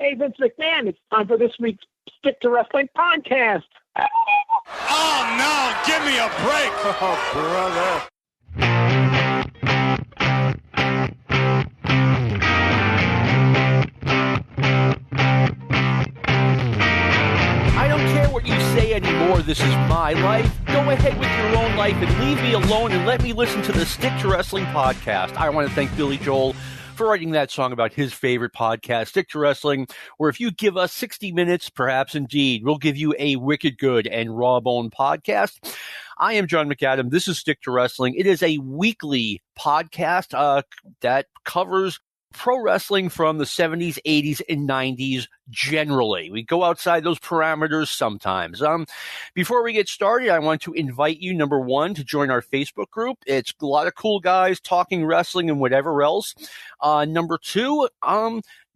Hey, Vince McMahon, it's time for this week's Stick to Wrestling podcast. Oh, no, give me a break. Oh, brother. I don't care what you say anymore. This is my life. Go ahead with your own life and leave me alone and let me listen to the Stick to Wrestling podcast. I want to thank Billy Joel for writing that song about his favorite podcast, Stick to Wrestling, where if you give us 60 minutes, perhaps indeed, we'll give you a wicked good and raw bone podcast. I am John McAdam. This is Stick to Wrestling. It is a weekly podcast that covers pro wrestling from the 70s, 80s, and 90s generally. We go outside those parameters sometimes. Before we get started, I want to invite you, number one, to join our Facebook group. It's a lot of cool guys talking wrestling and whatever else. Number two,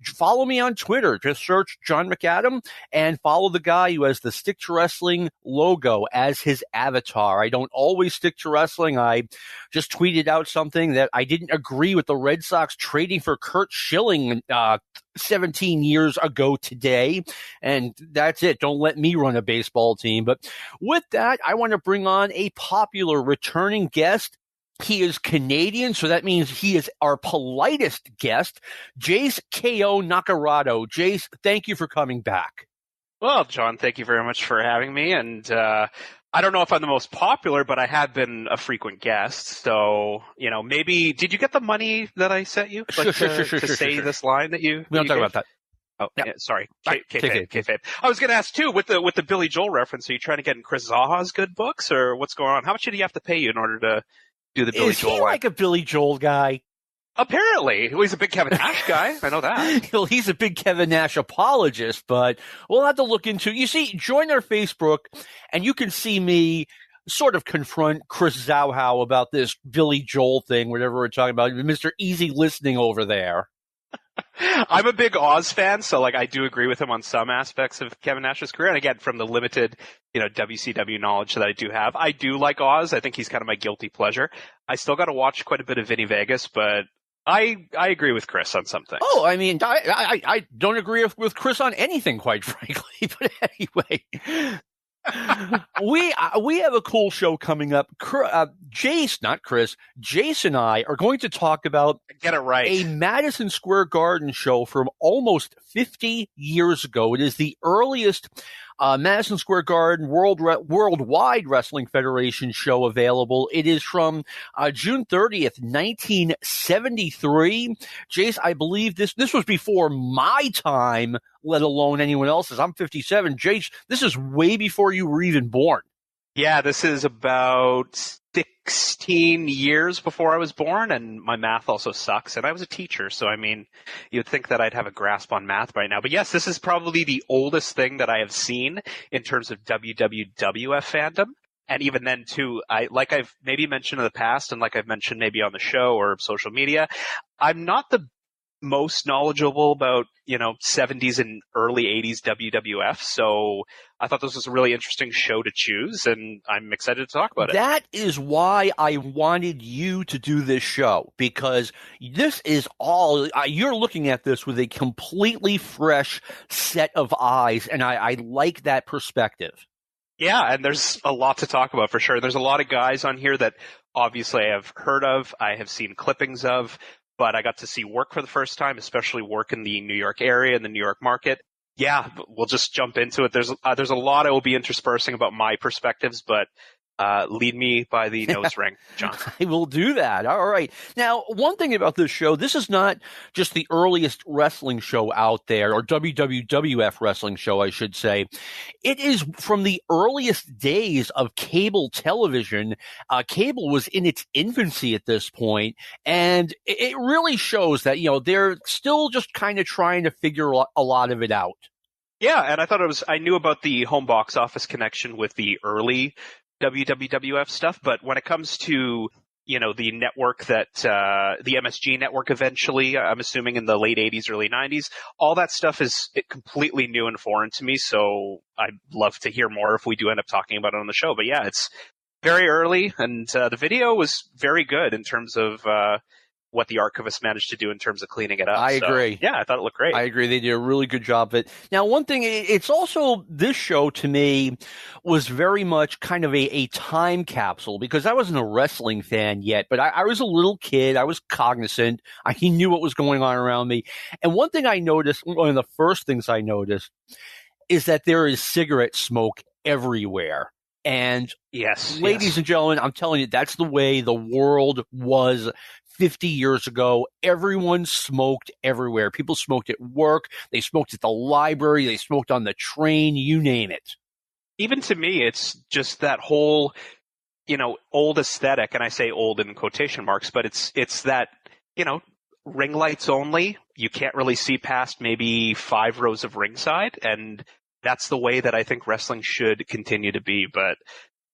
follow me on Twitter. Just search John McAdam and follow the guy who has the Stick to Wrestling logo as his avatar. I don't always stick to wrestling. I just tweeted out something that I didn't agree with the Red Sox trading for Curt Schilling 17 years ago today. And that's it. Don't let me run a baseball team. But with that, I want to bring on a popular returning guest. He is Canadian, so that means he is our politest guest, Jayce K.O. Naccarato. Jayce, thank you for coming back. Well, John, thank you very much for having me. And I don't know if I'm the most popular, but I have been a frequent guest. So, you know, maybe, did you get the money that I sent you? Like, to say this line that you We don't talk about that. Oh, yeah, sorry. Kayfabe. I was going to ask, too, with the Billy Joel reference, are you trying to get in Chris Zaha's good books, or what's going on? How much did he have to pay you in order to do the Billy Joel line? Is he like a Billy Joel guy? Apparently. Well, he's a big Kevin Nash guy. I know that. Well, he's a big Kevin Nash apologist, but we'll have to look into. You see, join our Facebook, and you can see me sort of confront Chris Zauhow about this Billy Joel thing, whatever we're talking about. Mr. Easy Listening over there. I'm a big Oz fan, so like I do agree with him on some aspects of Kevin Nash's career. And again, from the limited, WCW knowledge that I do have, I do like Oz. I think he's kind of my guilty pleasure. I still got to watch quite a bit of Vinny Vegas, but I agree with Chris on some things. Oh, I mean, I don't agree with Chris on anything, quite frankly. But anyway. we have a cool show coming up. Jayce, not Chris, Jayce and I are going to talk about Get it right. A Madison Square Garden show from almost 50 years ago. It is the earliest Madison Square Garden Worldwide Wrestling Federation show available. It is from June 30th, 1973. Jayce, I believe this was before my time, let alone anyone else's. I'm 57. Jayce, this is way before you were even born. Yeah, this is about 16 years before I was born, and my math also sucks. And I was a teacher, so I mean, you'd think that I'd have a grasp on math by now. But yes, this is probably the oldest thing that I have seen in terms of WWWF fandom. And even then, too, like I've maybe mentioned in the past, and like I've mentioned maybe on the show or social media, I'm not the most knowledgeable about, 70s and early 80s WWF. So I thought this was a really interesting show to choose, and I'm excited to talk about it. That is why I wanted you to do this show, because this is all, you're looking at this with a completely fresh set of eyes, and I like that perspective. Yeah, and there's a lot to talk about for sure. There's a lot of guys on here that obviously I have heard of, I have seen clippings of, but I got to see work for the first time, especially work in the New York area and the New York market. Yeah, we'll just jump into it. There's a lot I will be interspersing about my perspectives, but lead me by the nose ring, John. I will do that. All right. Now, one thing about this show, this is not just the earliest wrestling show out there, or WWWF wrestling show, I should say. It is from the earliest days of cable television. Cable was in its infancy at this point, and it really shows that, they're still just kind of trying to figure a lot of it out. Yeah, and I knew about the home box office connection with the early WWWF stuff, but when it comes to, the network that, the MSG network eventually, I'm assuming in the late 80s, early 90s, all that stuff is completely new and foreign to me, so I'd love to hear more if we do end up talking about it on the show. But yeah, it's very early, and the video was very good in terms of what the archivist managed to do in terms of cleaning it up. I agree. Yeah, I thought it looked great. I agree. They did a really good job of it. Now, one thing, it's also, this show to me was very much kind of a time capsule, because I wasn't a wrestling fan yet, but I was a little kid. I was cognizant. I knew what was going on around me. And one thing I noticed, one of the first things I noticed, is that there is cigarette smoke everywhere. And yes, ladies and gentlemen, I'm telling you, that's the way the world was 50 years ago. Everyone smoked everywhere. People smoked at work. They smoked at the library. They smoked on the train, you name it. Even to me, it's just that whole, old aesthetic. And I say old in quotation marks, but it's that, ring lights only. You can't really see past maybe 5 rows of ringside. And that's the way that I think wrestling should continue to be, but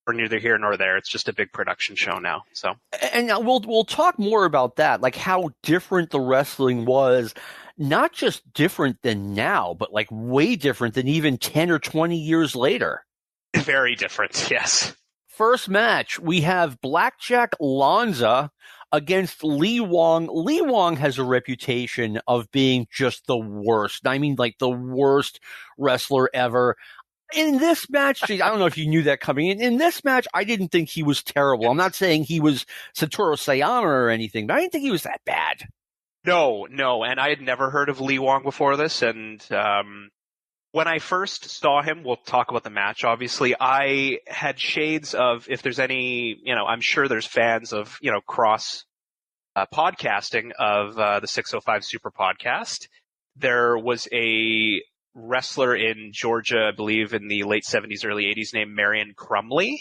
we're neither here nor there. It's just a big production show now. So, and we'll talk more about that, like how different the wrestling was, not just different than now, but like way different than even 10 or 20 years later. Very different, yes. First match, we have Blackjack Lanza against Lee Wong. Lee Wong has a reputation of being just the worst. I mean, like the worst wrestler ever. In this match, I don't know if you knew that coming in. In this match, I didn't think he was terrible. I'm not saying he was Satoru Sayama or anything, but I didn't think he was that bad. No. And I had never heard of Lee Wong before this. And when I first saw him, we'll talk about the match, obviously, I had shades of, if there's any, I'm sure there's fans of, cross podcasting of the 605 Super Podcast. There was a wrestler in Georgia, I believe in the late 70s, early 80s, named Marion Crumley.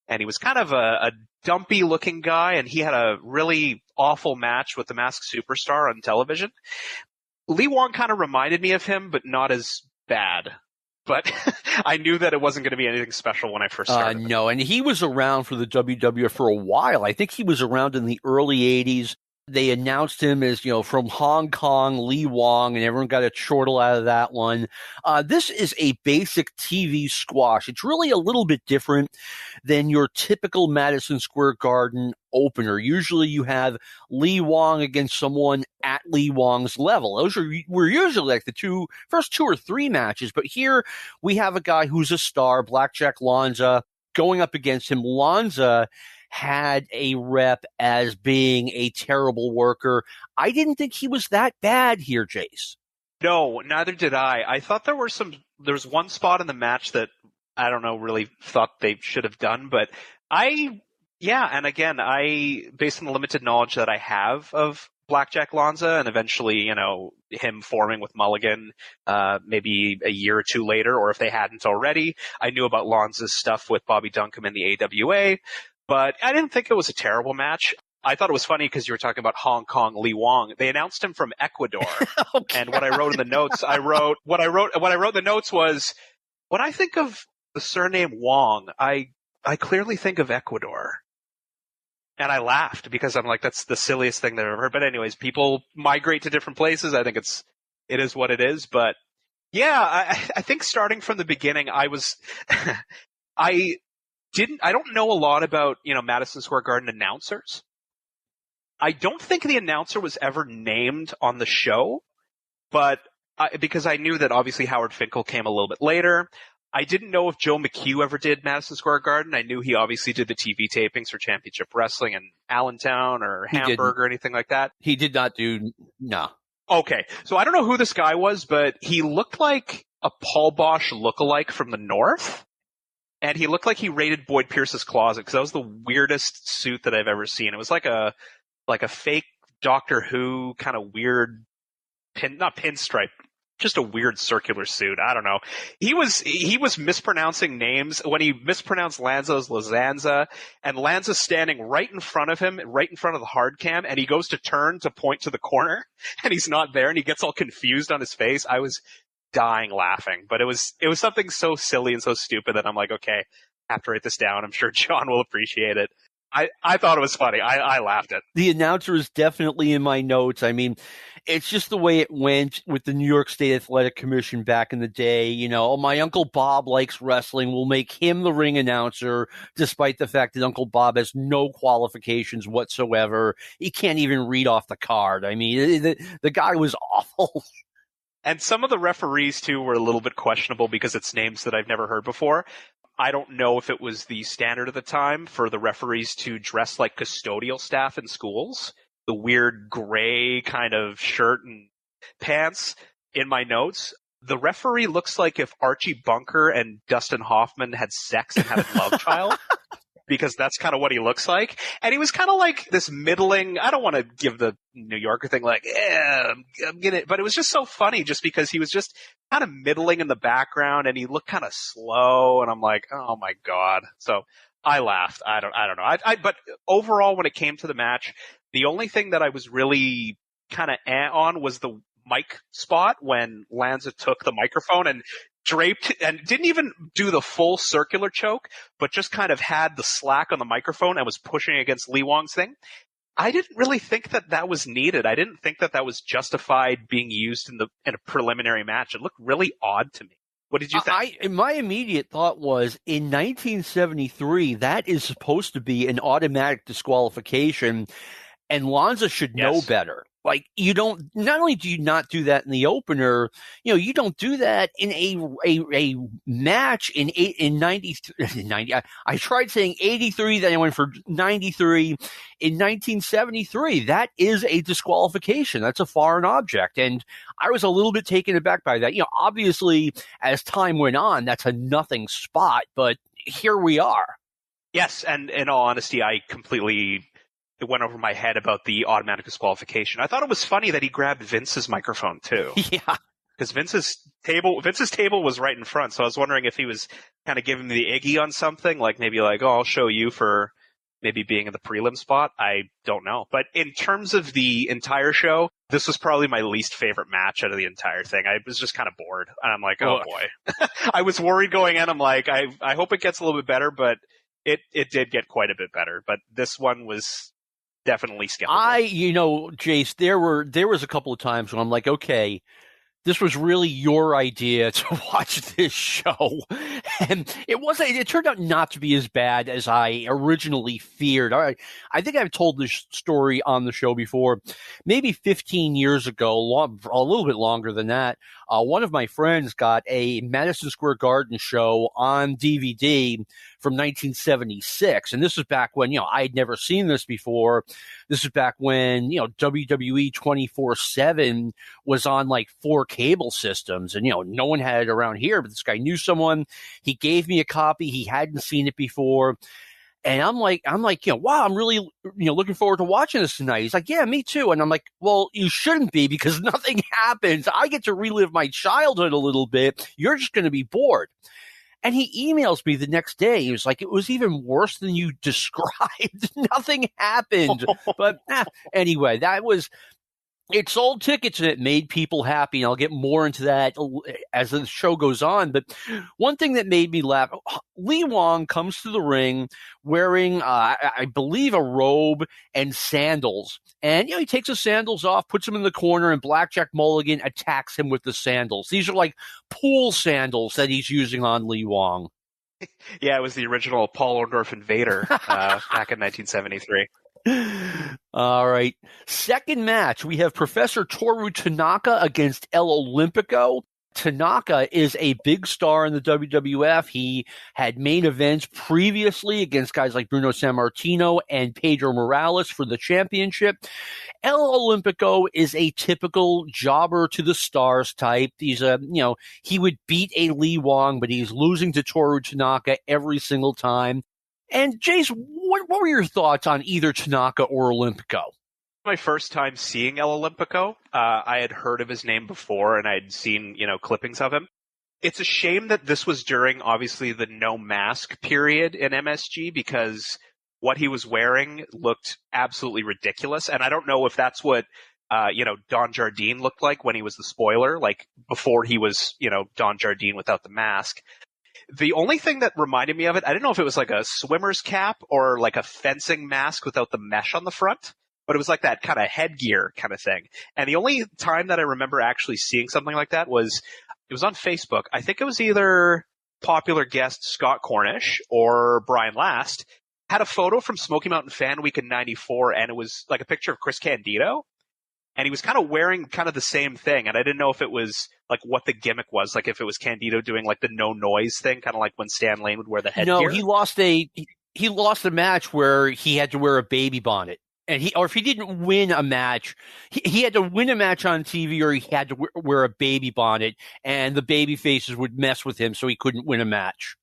And he was kind of a dumpy looking guy, and he had a really awful match with the Masked Superstar on television. Lee Wong kind of reminded me of him, but not as bad. But I knew that it wasn't going to be anything special when I first started. No, and he was around for the WWF for a while. I think he was around in the early 80s. They announced him as, from Hong Kong, Lee Wong, and everyone got a chortle out of that one. This is a basic TV squash. It's really a little bit different than your typical Madison Square Garden opener. Usually you have Lee Wong against someone at Lee Wong's level. Those were usually like the first 2 or 3 matches. But here we have a guy who's a star, Blackjack Lanza, going up against him. Lanza had a rep as being a terrible worker. I didn't think he was that bad here, Jayce. No, neither did I. I thought there was one spot in the match that I don't know, really thought they should have done, but and again, based on the limited knowledge that I have of Blackjack Lanza and eventually, him forming with Mulligan, maybe a year or 2 later, or if they hadn't already, I knew about Lanza's stuff with Bobby Duncombe in the AWA. But I didn't think it was a terrible match. I thought it was funny because you were talking about Hong Kong Lee Wong. They announced him from Ecuador. Okay. And what I wrote in the notes, what I wrote in the notes was, when I think of the surname Wong, I clearly think of Ecuador. And I laughed because I'm like, that's the silliest thing that I've ever heard. But anyways, people migrate to different places. I think it is what it is. But yeah, I think starting from the beginning, I don't know a lot about, Madison Square Garden announcers. I don't think the announcer was ever named on the show, but because I knew that obviously Howard Finkel came a little bit later. I didn't know if Joe McHugh ever did Madison Square Garden. I knew he obviously did the TV tapings for Championship Wrestling in Allentown or Hamburg or anything like that. He did not do, no. Okay, so I don't know who this guy was, but he looked like a Paul Bosch lookalike from the North. And he looked like he raided Boyd Pierce's closet because that was the weirdest suit that I've ever seen. It was like a fake Doctor Who kind of weird not pinstripe, just a weird circular suit. I don't know. He was mispronouncing names. When he mispronounced Lanza as Lazanza, and Lanza's standing right in front of him, right in front of the hard cam, and he goes to turn to point to the corner, and he's not there, and he gets all confused on his face. I was dying laughing, but it was something so silly and so stupid that I'm like, okay, I have to write this down. I'm sure John will appreciate it. I thought it was funny. I laughed at it. The announcer is definitely in my notes. I mean, it's just the way it went with the New York State Athletic Commission back in the day. You know, oh, my Uncle Bob likes wrestling. We'll make him the ring announcer, despite the fact that Uncle Bob has no qualifications whatsoever. He can't even read off the card. I mean, the guy was awful. And some of the referees, too, were a little bit questionable because it's names that I've never heard before. I don't know if it was the standard at the time for the referees to dress like custodial staff in schools. The weird gray kind of shirt and pants in my notes. The referee looks like if Archie Bunker and Dustin Hoffman had sex and had a love child. Because that's kind of what he looks like. And he was kind of like this middling, I don't want to give the New Yorker thing like, I'm gonna, but it was just so funny just because he was just kind of middling in the background and he looked kind of slow. And I'm like, oh my God. So I laughed. I don't know. But overall, when it came to the match, the only thing that I was really kind of on was the mic spot when Lanza took the microphone and draped and didn't even do the full circular choke, but just kind of had the slack on the microphone and was pushing against Lee Wong's thing. I didn't really think that was needed. I didn't think that was justified being used in a preliminary match. It looked really odd to me. What did you think? My immediate thought was, in 1973, that is supposed to be an automatic disqualification, and Lanza should know better. Like, you don't, not only do you not do that in the opener, you know, you don't do that in a match in 90, I tried saying 83, then I went for 93. In 1973, that is a disqualification. That's a foreign object. And I was a little bit taken aback by that. You know, obviously, as time went on, that's a nothing spot, but here we are. Yes, and in all honesty, it went over my head about the automatic disqualification. I thought it was funny that he grabbed Vince's microphone too. Yeah. Because Vince's table was right in front, so I was wondering if he was kind of giving me the Iggy on something, like maybe like, oh, I'll show you for maybe being in the prelim spot. I don't know. But in terms of the entire show, this was probably my least favorite match out of the entire thing. I was just kind of bored. And I'm like, oh boy. I was worried going in. I'm like, I hope it gets a little bit better, but it did get quite a bit better. But this one was definitely skeptical. Jayce, there was a couple of times when I'm like, okay, this was really your idea to watch this show. And it turned out not to be as bad as I originally feared. I think I've told this story on the show before. Maybe 15 years ago, a little bit longer than that, one of my friends got a Madison Square Garden show on DVD from 1976. And this was back when, I had never seen this before. This is back when, WWE 24/7 was on like 4 cable systems. And, no one had it around here, but this guy knew someone. He gave me a copy. He hadn't seen it before. And I'm like, wow, I'm really, looking forward to watching this tonight. He's like, yeah, me too. And I'm like, well, you shouldn't be, because nothing happens. I get to relive my childhood a little bit. You're just going to be bored. And he emails me the next day. He was like, it was even worse than you described. Nothing happened. But anyway, it sold tickets and it made people happy. And I'll get more into that as the show goes on. But one thing that made me laugh, Lee Wong comes to the ring wearing, I believe, a robe and sandals. And, he takes his sandals off, puts them in the corner, and Blackjack Mulligan attacks him with the sandals. These are like pool sandals that he's using on Lee Wong. Yeah, it was the original Paul Orndorff Invader back in 1973. All right. Second match, we have Professor Toru Tanaka against El Olympico. Tanaka is a big star in the WWF. He had main events previously against guys like Bruno Sammartino and Pedro Morales for the championship. El Olympico is a typical jobber to the stars type. He's he would beat a Lee Wong, but he's losing to Toru Tanaka every single time. And Jayce, what were your thoughts on either Tanaka or Olympico? My first time seeing El Olympico. I had heard of his name before, and I'd seen, clippings of him. It's a shame that this was during, obviously, the no mask period in MSG, because what he was wearing looked absolutely ridiculous. And I don't know if that's what, Don Jardine looked like when he was the spoiler, like before he was, Don Jardine without the mask. The only thing that reminded me of it, I didn't know if it was like a swimmer's cap or like a fencing mask without the mesh on the front, but it was like that kind of headgear kind of thing. And the only time that I remember actually seeing something like that was, it was on Facebook. I think it was either popular guest Scott Cornish or Brian Last had a photo from Smoky Mountain Fan Week in 94, and it was like a picture of Chris Candido. And he was kind of wearing kind of the same thing. And I didn't know if it was like what the gimmick was, like if it was Candido doing like the no noise thing, kind of like when Stan Lane would wear the headgear. No, he lost a match where he had to wear a baby bonnet. And if he didn't win a match, he had to win a match on TV, or he had to wear a baby bonnet, and the baby faces would mess with him, so he couldn't win a match.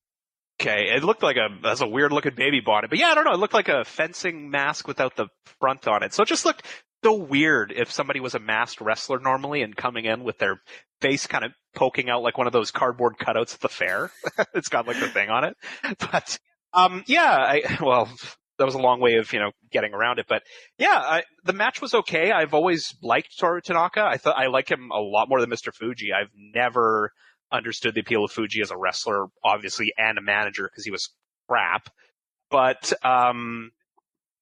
Okay, it looked like that's a weird looking baby bonnet, but yeah, I don't know. It looked like a fencing mask without the front on it. So it just looked so weird if somebody was a masked wrestler normally and coming in with their face kind of poking out like one of those cardboard cutouts at the fair. It's got like the thing on it. But that was a long way of, getting around it. But yeah, the match was okay. I've always liked Toru Tanaka. I like him a lot more than Mr. Fuji. I've never understood the appeal of Fuji as a wrestler, obviously, and a manager because he was crap. But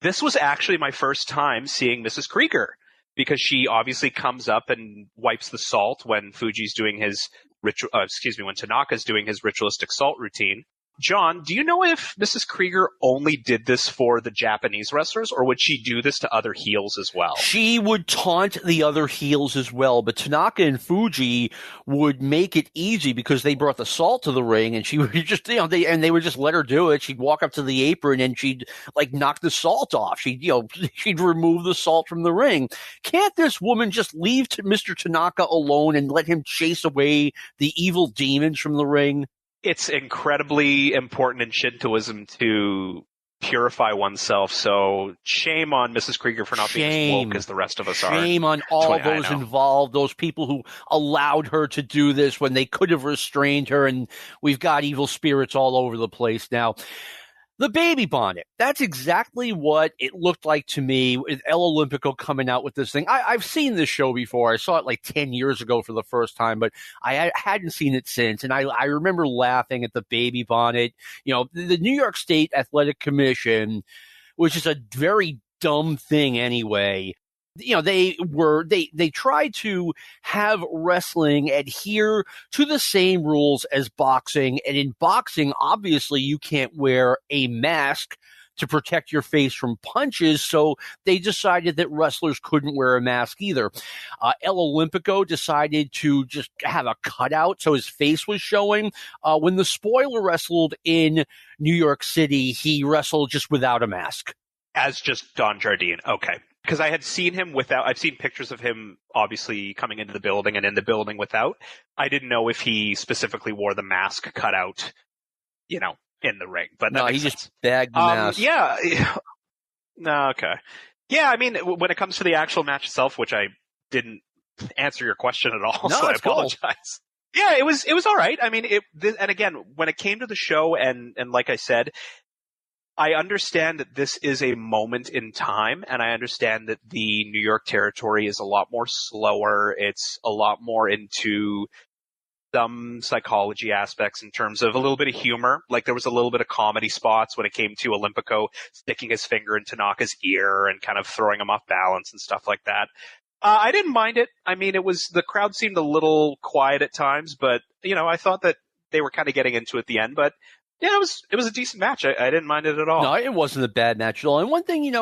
this was actually my first time seeing Mrs. Krieger, because she obviously comes up and wipes the salt when Fuji's doing his when Tanaka's doing his ritualistic salt routine. John, do you know if Mrs. Krieger only did this for the Japanese wrestlers, or would she do this to other heels as well? She would taunt the other heels as well, but Tanaka and Fuji would make it easy because they brought the salt to the ring, and she would just, they would just let her do it. She'd walk up to the apron and she'd like knock the salt off. She'd remove the salt from the ring. Can't this woman just leave Mr. Tanaka alone and let him chase away the evil demons from the ring? It's incredibly important in Shintoism to purify oneself, so shame on Mrs. Krieger for not being as woke as the rest of us are. Shame on all those involved, those people who allowed her to do this when they could have restrained her, and we've got evil spirits all over the place now. The baby bonnet, that's exactly what it looked like to me with El Olympico coming out with this thing. I've seen this show before. I saw it like 10 years ago for the first time, but I hadn't seen it since. And I remember laughing at the baby bonnet. The New York State Athletic Commission, which is a very dumb thing anyway, they tried to have wrestling adhere to the same rules as boxing. And in boxing, obviously, you can't wear a mask to protect your face from punches. So they decided that wrestlers couldn't wear a mask either. El Olympico decided to just have a cutout so his face was showing. When the Spoiler wrestled in New York City, he wrestled just without a mask. As just Don Jardine. Okay. Because I had seen him without, I've seen pictures of him obviously coming into the building and in the building without. I didn't know if he specifically wore the mask cut out, in the ring. But no, he just bagged the mask. Yeah. No, okay. Yeah, I mean, when it comes to the actual match itself, which I didn't answer your question at all, no, so I apologize. Cool. Yeah, it was all right. I mean, and again, when it came to the show, and like I said, I understand that this is a moment in time, and I understand that the New York territory is a lot more slower. It's a lot more into some psychology aspects in terms of a little bit of humor. Like there was a little bit of comedy spots when it came to Olympico sticking his finger in Tanaka's ear and kind of throwing him off balance and stuff like that. I didn't mind it. I mean, the crowd seemed a little quiet at times, but, I thought that they were kind of getting into it at the end, but yeah, it was a decent match. I didn't mind it at all. No, it wasn't a bad match at all. And one thing,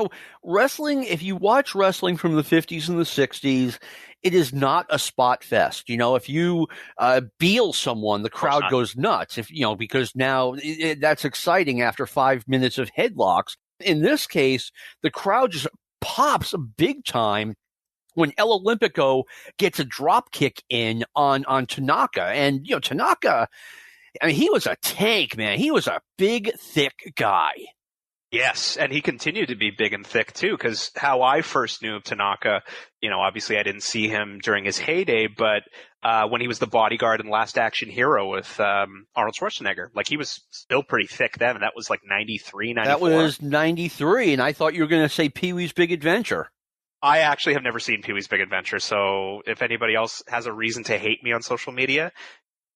wrestling, if you watch wrestling from the 50s and the 60s, it is not a spot fest. If you beel someone, the crowd goes nuts. Because now that's exciting after 5 minutes of headlocks. In this case, the crowd just pops big time when El Olympico gets a drop kick in on Tanaka. And, Tanaka, I mean, he was a tank, man. He was a big, thick guy. Yes, and he continued to be big and thick, too, because how I first knew of Tanaka, obviously I didn't see him during his heyday, but when he was the bodyguard in Last Action Hero with Arnold Schwarzenegger, like he was still pretty thick then, and that was like 93, 94. That was 93, and I thought you were going to say Pee-wee's Big Adventure. I actually have never seen Pee-wee's Big Adventure, so if anybody else has a reason to hate me on social media,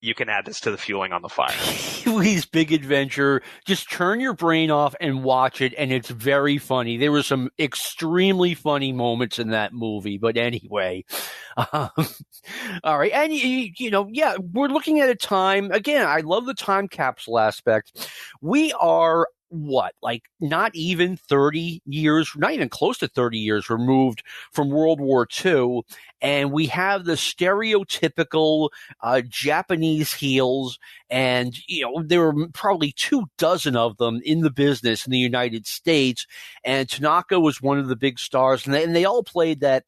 you can add this to the fueling on the fire. Pee-wee's Big Adventure. Just turn your brain off and watch it, and it's very funny. There were some extremely funny moments in that movie, but anyway. All right, and, we're looking at a time, again, I love the time capsule aspect. We are not even 30 years, not even close to 30 years removed from World War II, and we have the stereotypical Japanese heels, and, there were probably 24 of them in the business in the United States, and Tanaka was one of the big stars, and they all played that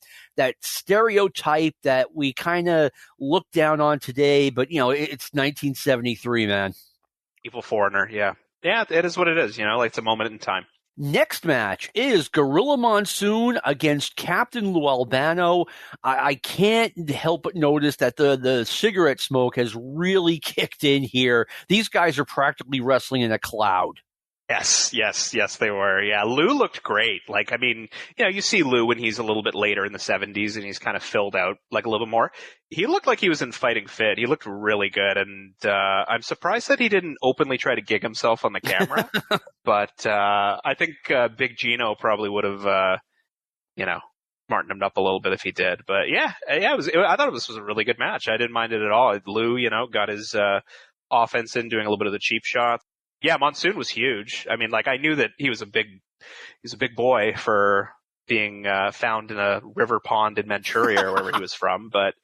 stereotype that we kind of look down on today, but, it's 1973, man. Evil foreigner, yeah. Yeah, it is what it is, it's a moment in time. Next match is Gorilla Monsoon against Captain Lou Albano. I can't help but notice that the cigarette smoke has really kicked in here. These guys are practically wrestling in a cloud. Yes, they were. Yeah, Lou looked great. You see Lou when he's a little bit later in the 70s and he's kind of filled out a little bit more. He looked like he was in fighting fit. He looked really good, and I'm surprised that he didn't openly try to gig himself on the camera. But I think Big Gino probably would have, smartened him up a little bit if he did. But I thought this was a really good match. I didn't mind it at all. Lou, got his offense in, doing a little bit of the cheap shots. Yeah, Monsoon was huge. I knew that he was a big boy for being found in a river pond in Manchuria or wherever he was from, but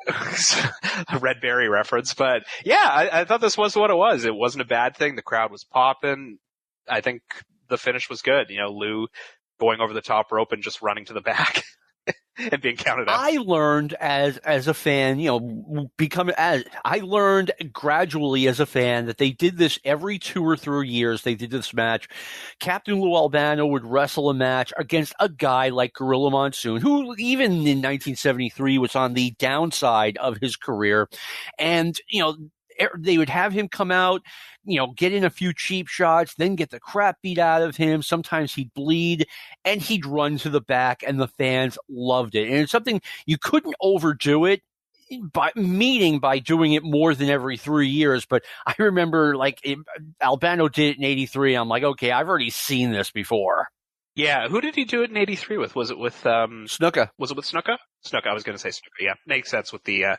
a Red Berry reference. But yeah, I thought this was what it was. It wasn't a bad thing. The crowd was popping. I think the finish was good. Lou going over the top rope and just running to the back. And being counted out. I learned as a fan, I learned gradually as a fan that they did this every 2 or 3 years. They did this match. Captain Lou Albano would wrestle a match against a guy like Gorilla Monsoon, who even in 1973 was on the downside of his career. And, they would have him come out, get in a few cheap shots, then get the crap beat out of him. Sometimes he'd bleed, and he'd run to the back, and the fans loved it. And it's something you couldn't overdo it by doing it more than every 3 years. But I remember, Albano did it in 83. I'm like, okay, I've already seen this before. Yeah, who did he do it in 83 with? Was it with Snuka? Was it with Snuka? Snuka, I was going to say Snuka. Yeah, makes sense with the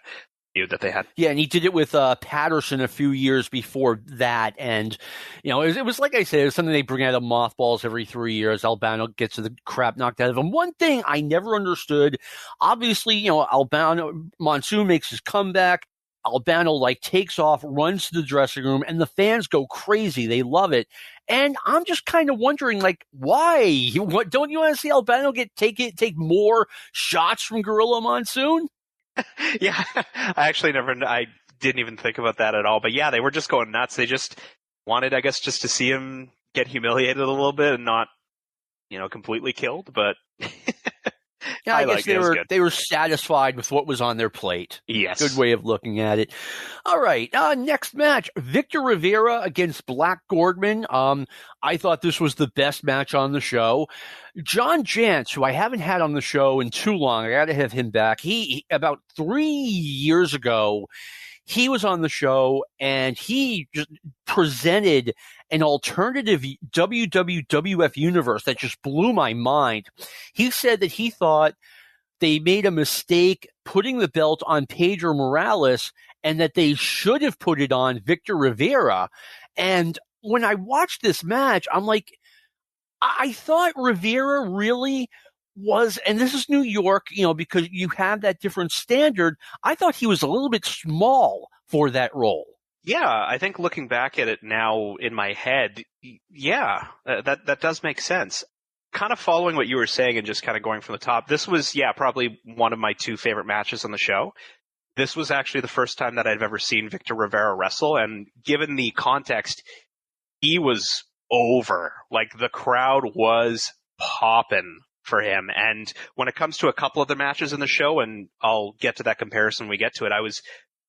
that they had. Yeah, and he did it with Patterson a few years before that, and it was like I said, it was something they bring out of mothballs every 3 years. Albano gets the crap knocked out of him. One thing I never understood, obviously, Albano Monsoon makes his comeback. Albano takes off, runs to the dressing room, and the fans go crazy. They love it. And I'm just kind of wondering, why? Don't you want to see Albano take more shots from Gorilla Monsoon? Yeah, I didn't even think about that at all. But yeah, they were just going nuts. They just wanted, I guess, just to see him get humiliated a little bit and not, completely killed. But yeah, I guess they were satisfied with what was on their plate. Yes. Good way of looking at it. All right. Next match, Victor Rivera against Black Gorman. I thought this was the best match on the show. John Jantz, who I haven't had on the show in too long, I got to have him back. He about 3 years ago, he was on the show and he just presented an alternative WWWF universe that just blew my mind. He said that he thought they made a mistake putting the belt on Pedro Morales and that they should have put it on Victor Rivera. And when I watched this match, I'm like, I thought Rivera really was, and this is New York, because you have that different standard. I thought he was a little bit small for that role. Yeah, I think looking back at it now in my head, yeah, that does make sense. Kind of following what you were saying and just kind of going from the top, this was, probably one of my 2 favorite matches on the show. This was actually the first time that I've ever seen Victor Rivera wrestle, and given the context, he was over. The crowd was popping for him. And when it comes to a couple of the matches in the show, and I'll get to that comparison when we get to it, I was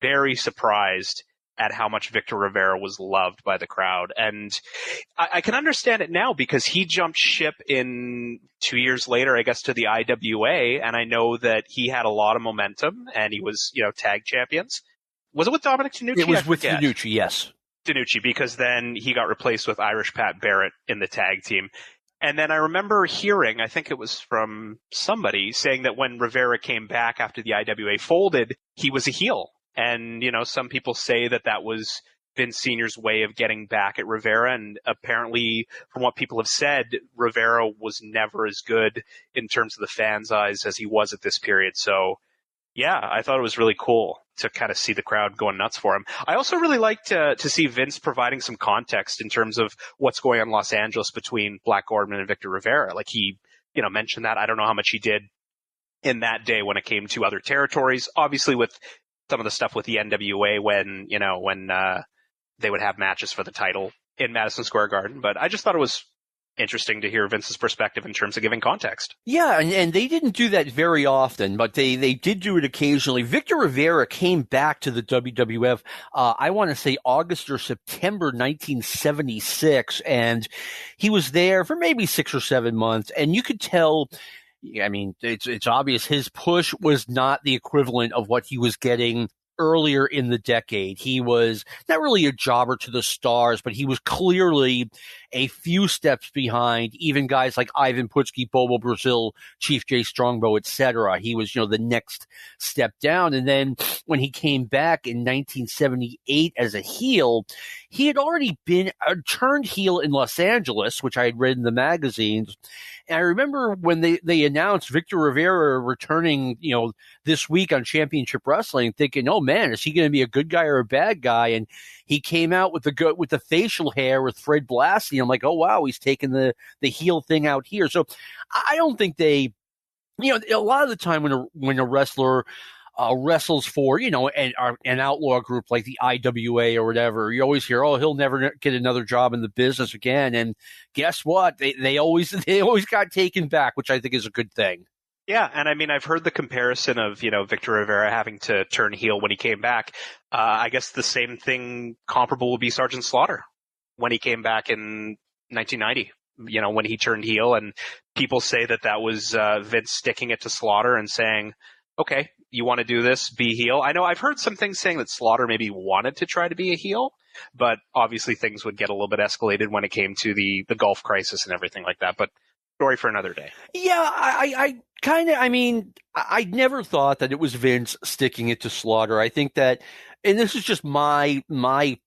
very surprised at how much Victor Rivera was loved by the crowd. And I can understand it now because he jumped ship in 2 years later, I guess, to the IWA. And I know that he had a lot of momentum and he was, tag champions. Was it with Dominic DeNucci? It was with DeNucci, yes. DeNucci, because then he got replaced with Irish Pat Barrett in the tag team. And then I remember hearing, I think it was from somebody, saying that when Rivera came back after the IWA folded, he was a heel. And, some people say that that was Vince Sr.'s way of getting back at Rivera. And apparently, from what people have said, Rivera was never as good in terms of the fans' eyes as he was at this period. So, yeah, I thought it was really cool to kind of see the crowd going nuts for him. I also really liked to see Vince providing some context in terms of what's going on in Los Angeles between Black Gorman and Victor Rivera. Like he, mentioned that. I don't know how much he did in that day when it came to other territories. Obviously with some of the stuff with the NWA when they would have matches for the title in Madison Square Garden. But I just thought it was interesting to hear Vince's perspective in terms of giving context. Yeah, and they didn't do that very often, but they did do it occasionally. Victor Rivera came back to the WWF, I want to say August or September 1976, and he was there for maybe 6 or 7 months, and you could tell, I mean, it's obvious his push was not the equivalent of what he was getting earlier in the decade. He was not really a jobber to the stars, but he was clearly a few steps behind even guys like Ivan Putski, Bobo Brazil, Chief Jay Strongbow, etc. He was, the next step down. And then when he came back in 1978 as a heel, he had already been turned heel in Los Angeles, which I had read in the magazines. And I remember when they announced Victor Rivera returning, this week on Championship Wrestling, thinking, oh man, is he going to be a good guy or a bad guy? And he came out with the facial hair with Fred Blassie. I'm like, oh wow, he's taking the heel thing out here. So I don't think they, a lot of the time when a wrestler wrestles for, an outlaw group like the IWA or whatever, you always hear, oh, he'll never get another job in the business again. And guess what? They always got taken back, which I think is a good thing. Yeah, and I mean, I've heard the comparison of, Victor Rivera having to turn heel when he came back. I guess the same thing comparable would be Sergeant Slaughter when he came back in 1990, when he turned heel. And people say that was Vince sticking it to Slaughter and saying, okay, you want to do this, be heel. I know I've heard some things saying that Slaughter maybe wanted to try to be a heel, but obviously things would get a little bit escalated when it came to the Gulf crisis and everything like that. But story for another day. Yeah, I never thought that it was Vince sticking it to Slaughter. I think that, and this is just my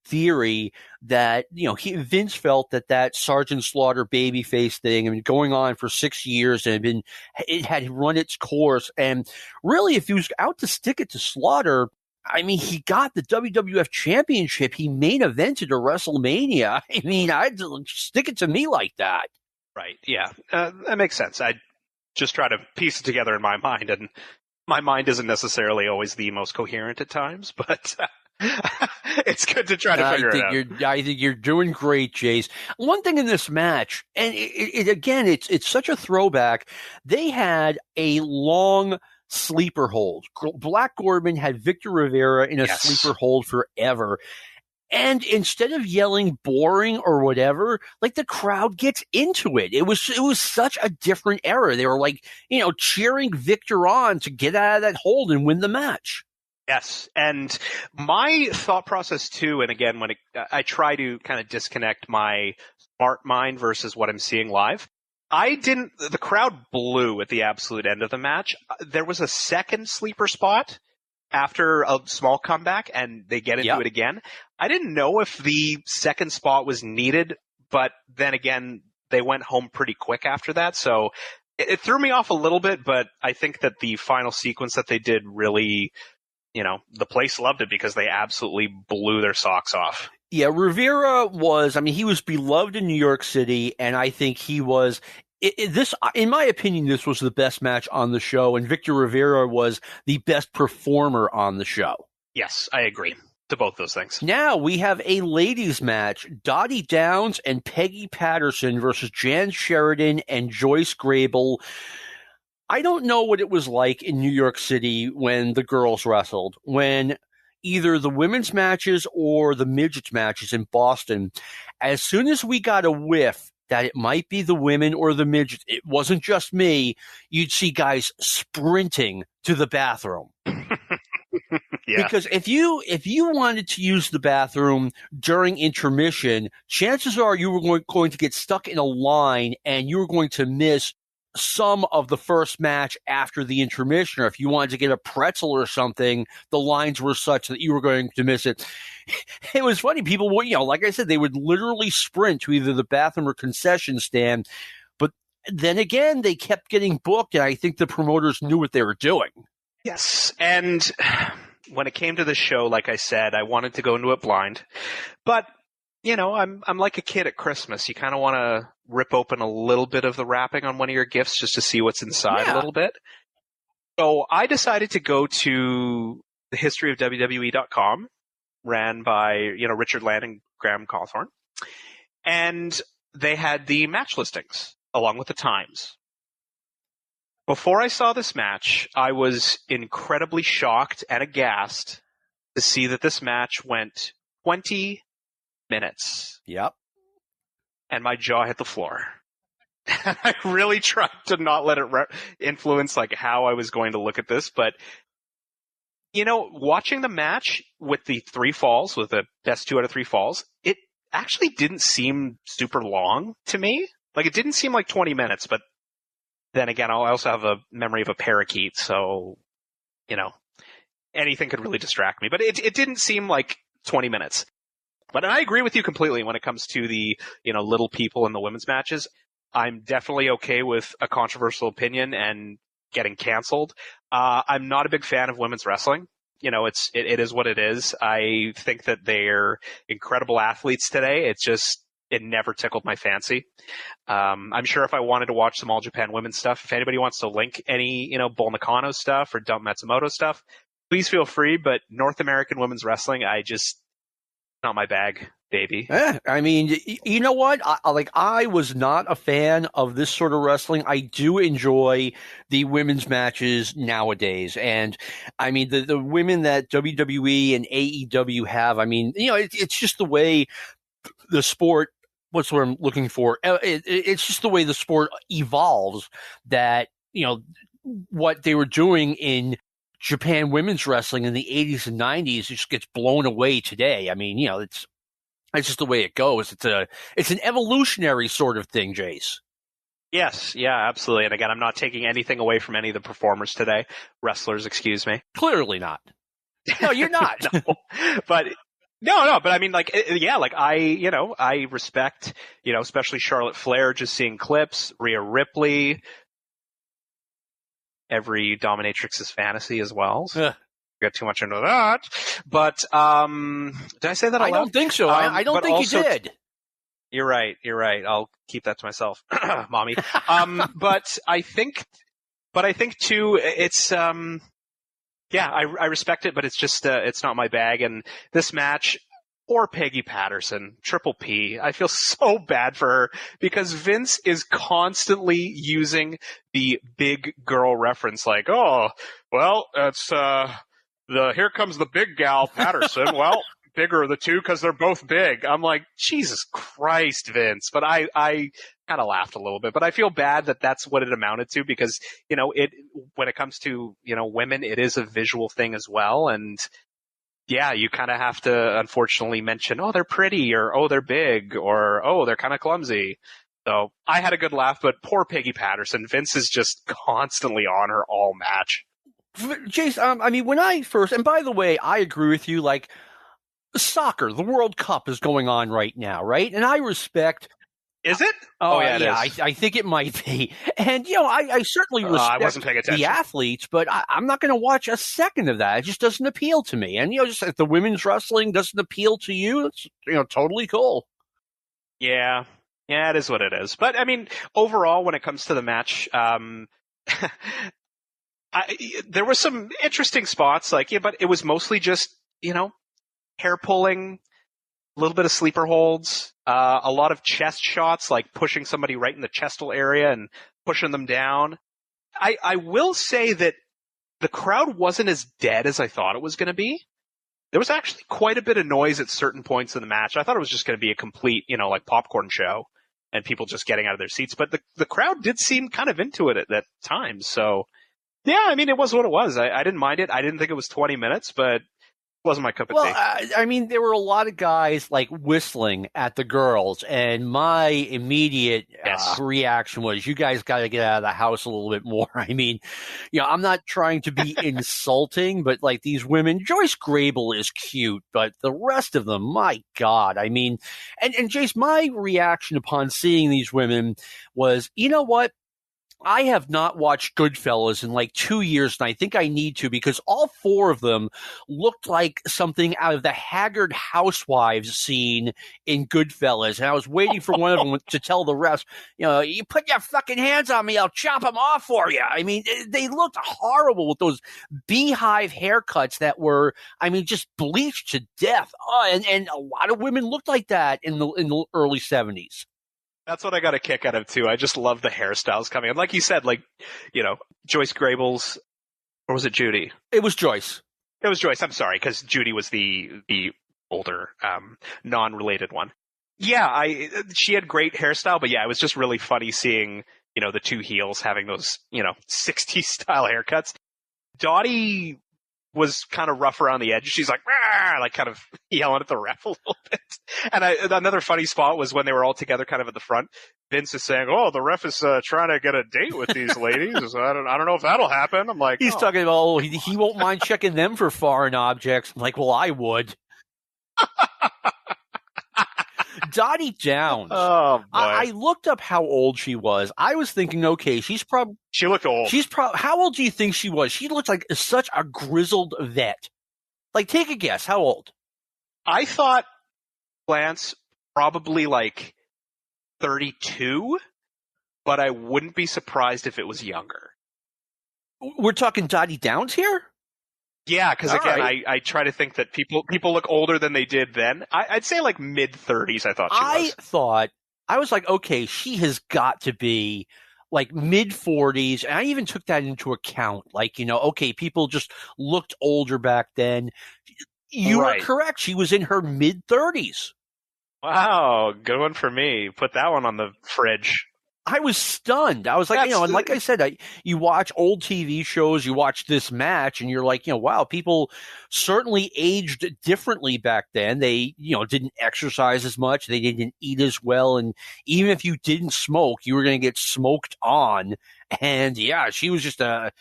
theory, that, Vince felt that Sergeant Slaughter babyface thing, I mean, going on for 6 years and it had run its course. And really, if he was out to stick it to Slaughter, I mean, he got the WWF championship. He main evented a WrestleMania. I mean, I'd stick it to me like that. Right. Yeah. That makes sense. I just try to piece it together in my mind, and my mind isn't necessarily always the most coherent at times, but it's good to try to figure it out. I think you're doing great, Jayce. One thing in this match, and it's such a throwback. They had a long sleeper hold. Black Gorman had Victor Rivera in a sleeper hold forever. And instead of yelling boring or whatever, like, the crowd gets into it. It was such a different era. They were like, cheering Victor on to get out of that hold and win the match. Yes. And my thought process too, and again, when I try to kind of disconnect my smart mind versus what I'm seeing live, the crowd blew at the absolute end of the match. There was a second sleeper spot after a small comeback, and they get into it again. I didn't know if the second spot was needed, but then again, they went home pretty quick after that. So it threw me off a little bit, but I think that the final sequence that they did really, the place loved it because they absolutely blew their socks off. Yeah, Rivera he was beloved in New York City, and I think he was... in my opinion, this was the best match on the show, and Victor Rivera was the best performer on the show. Yes, I agree to both those things. Now we have a ladies match: Dottie Downs and Peggy Patterson versus Jan Sheridan and Joyce Grable. I don't know what it was like in New York City when the girls wrestled, when either the women's matches or the midgets matches in Boston, as soon as we got a whiff that it might be the women or the midgets, it wasn't just me, you'd see guys sprinting to the bathroom. Yeah. Because if you wanted to use the bathroom during intermission, chances are you were going to get stuck in a line and you were going to miss some of the first match after the intermission. Or if you wanted to get a pretzel or something, the lines were such that you were going to miss it. It was funny. People would, like I said, they would literally sprint to either the bathroom or concession stand. But then again, they kept getting booked, and I think the promoters knew what they were doing. Yes, and when it came to the show, like I said, I wanted to go into it blind. But, I'm like a kid at Christmas. You kind of want to rip open a little bit of the wrapping on one of your gifts just to see what's inside a little bit. So I decided to go to the history of WWE.com, ran by, Richard Land and Graham Cawthorn. And they had the match listings along with the times. Before I saw this match, I was incredibly shocked and aghast to see that this match went 20 minutes. Yep. And my jaw hit the floor. I really tried to not let it influence how I was going to look at this, but watching the match with the 3 falls, with the best 2 out of 3 falls, it actually didn't seem super long to me. It didn't seem like 20 minutes, but then again, I also have a memory of a parakeet, so, anything could really distract me. But it didn't seem like 20 minutes. But I agree with you completely when it comes to the, little people in the women's matches. I'm definitely okay with a controversial opinion and getting canceled. I'm not a big fan of women's wrestling. It is what it is. I think that they're incredible athletes today. It never tickled my fancy. I'm sure if I wanted to watch some All Japan women's stuff, if anybody wants to link any, Bull Nakano stuff or Dump Matsumoto stuff, please feel free. But North American women's wrestling, not my bag, baby. I mean, you know what? I was not a fan of this sort of wrestling. I do enjoy the women's matches nowadays. And I mean, the women that WWE and AEW have, I mean, it's just the way the sport, what's what I'm looking for? It's just the way the sport evolves that, what they were doing in Japan women's wrestling in the 80s and 90s just gets blown away today. I mean, it's just the way it goes. It's an evolutionary sort of thing, Jayce. Yes, yeah, absolutely. And again, I'm not taking anything away from any of the performers today. Wrestlers, excuse me. Clearly not. No, you're not. No, but I mean, I respect, especially Charlotte Flair, just seeing clips, Rhea Ripley, every dominatrix's fantasy as well. So get too much into that. But, did I say that out loud? I don't think so. I don't think you did. You're right. I'll keep that to myself, mommy. But I think too, it's, I respect it, but it's just, it's not my bag. And this match, or Peggy Patterson, Triple P, I feel so bad for her because Vince is constantly using the big girl reference like, oh, well, it's, here comes the big gal Patterson. Well, bigger of the two because they're both big. I'm like, Jesus Christ, Vince. But I kind of laughed a little bit, but I feel bad that that's what it amounted to because, when it comes to, women, it is a visual thing as well. And yeah, you kind of have to unfortunately mention, oh, they're pretty or, oh, they're big or, oh, they're kind of clumsy. So I had a good laugh, but poor Peggy Patterson, Vince is just constantly on her all match. Jayce, I mean, when I first, and by the way, I agree with you, soccer, the World Cup is going on right now, right? And I respect. Is it? It is. I think it might be. And, I certainly respect I wasn't paying attention. the athletes, but I'm not going to watch a second of that. It just doesn't appeal to me. And, just if the women's wrestling doesn't appeal to you, it's, totally cool. Yeah. Yeah, it is what it is. But, I mean, overall, when it comes to the match, there were some interesting spots, but it was mostly just, hair pulling, a little bit of sleeper holds, a lot of chest shots, like pushing somebody right in the chestal area and pushing them down. I will say that the crowd wasn't as dead as I thought it was going to be. There was actually quite a bit of noise at certain points in the match. I thought it was just going to be a complete, popcorn show and people just getting out of their seats. But the crowd did seem kind of into it at that time. So, yeah, I mean, it was what it was. I didn't mind it. I didn't think it was 20 minutes, but Wasn't my cup of Well, tea. I mean, there were a lot of guys like whistling at the girls, and my immediate reaction was, you guys got to get out of the house a little bit more. I mean, I'm not trying to be insulting, but like these women, Joyce Grable is cute, but the rest of them, my God. I mean, and Jayce, my reaction upon seeing these women was, you know what? I have not watched Goodfellas in like 2 years, and I think I need to, because all four of them looked like something out of the Haggard Housewives scene in Goodfellas. And I was waiting for one of them to tell the rest, you put your fucking hands on me, I'll chop them off for you. I mean, they looked horrible with those beehive haircuts that were, I mean, just bleached to death. And a lot of women looked like that in the early 70s. That's what I got a kick out of, too. I just love the hairstyles coming. And like you said, Joyce Grable's, or was it Judy? It was Joyce. It was Joyce. I'm sorry, because Judy was the older, non-related one. Yeah, she had great hairstyle, but yeah, it was just really funny seeing, the two heels having those, 60s style haircuts. Dottie was kind of rough around the edge. She's like, "Rah!" Like kind of yelling at the ref a little bit. And another funny spot was when they were all together kind of at the front. Vince is saying, "Oh, the ref is trying to get a date with these ladies. I don't know if that'll happen." I'm like, he's talking about, he won't mind checking them for foreign objects. I'm like, well, I would. Dottie Downs. Oh, boy. I looked up how old she was. I was thinking, okay, she looked old. How old do you think she was? She looked like such a grizzled vet. Like, take a guess. How old? I thought, Lance, probably like 32, but I wouldn't be surprised if it was younger. We're talking Dottie Downs here? Yeah, because again, right. I try to think that people look older than they did then. I'd say like mid-30s, I thought she was. I was like, okay, she has got to be like mid-40s, and I even took that into account. Like, okay, people just looked older back then. You are correct. She was in her mid-30s. Wow, good one for me. Put that one on the fridge. I was stunned. I was like, and like I said, you watch old TV shows, you watch this match, and you're like, wow, people certainly aged differently back then. They, didn't exercise as much. They didn't eat as well. And even if you didn't smoke, you were going to get smoked on. And yeah, she was just a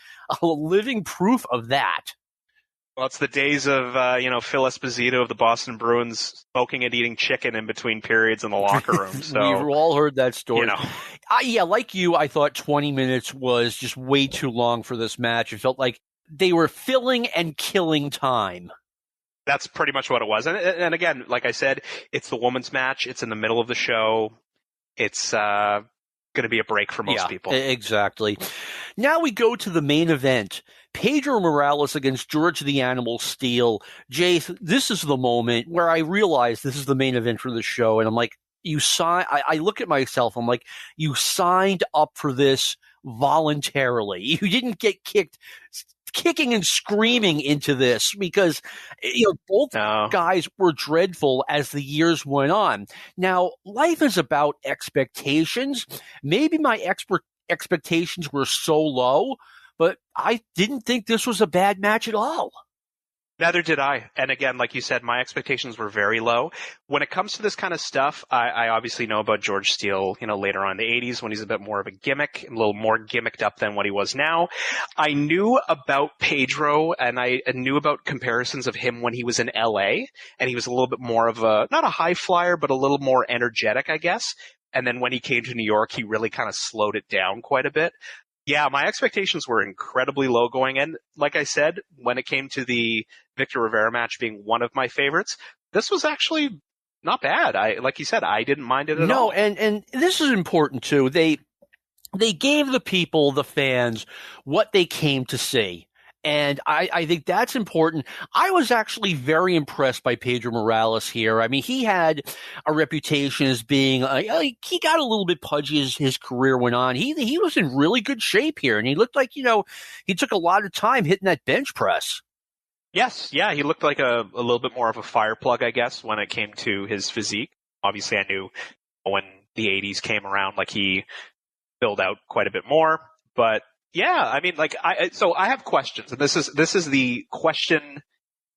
living proof of that. Well, it's the days of, Phil Esposito of the Boston Bruins smoking and eating chicken in between periods in the locker room. So we've all heard that story. Like you, I thought 20 minutes was just way too long for this match. It felt like they were filling and killing time. That's pretty much what it was. And again, like I said, it's the women's match. It's in the middle of the show. It's going to be a break for most people. Exactly. Now we go to the main event. Pedro Morales against George the Animal Steele. Jayce, this is the moment where I realized this is the main event for the show, and I'm like, I look at myself, I'm like, you signed up for this voluntarily. You didn't get kicking and screaming into this because both guys were dreadful as the years went on. Now, life is about expectations. Maybe my expectations were so low, but I didn't think this was a bad match at all. Neither did I. And again, like you said, my expectations were very low. When it comes to this kind of stuff, I obviously know about George Steele, later on in the 80s when he's a bit more of a gimmick, a little more gimmicked up than what he was now. I knew about Pedro, and I knew about comparisons of him when he was in LA, and he was a little bit more of not a high flyer, but a little more energetic, I guess. And then when he came to New York, he really kind of slowed it down quite a bit. Yeah, my expectations were incredibly low going in. Like I said, when it came to the Victor Rivera match being one of my favorites, this was actually not bad. Like you said, I didn't mind it at all. No, and this is important too. They gave the people, the fans, what they came to see. And I think that's important. I was actually very impressed by Pedro Morales here. I mean, he had a reputation as being, he got a little bit pudgy as his career went on. He was in really good shape here, and he looked like, he took a lot of time hitting that bench press. Yes, yeah, he looked like a little bit more of a fire plug, I guess, when it came to his physique. Obviously, I knew when the 80s came around, like he filled out quite a bit more, but yeah, I mean, so I have questions, and this is the question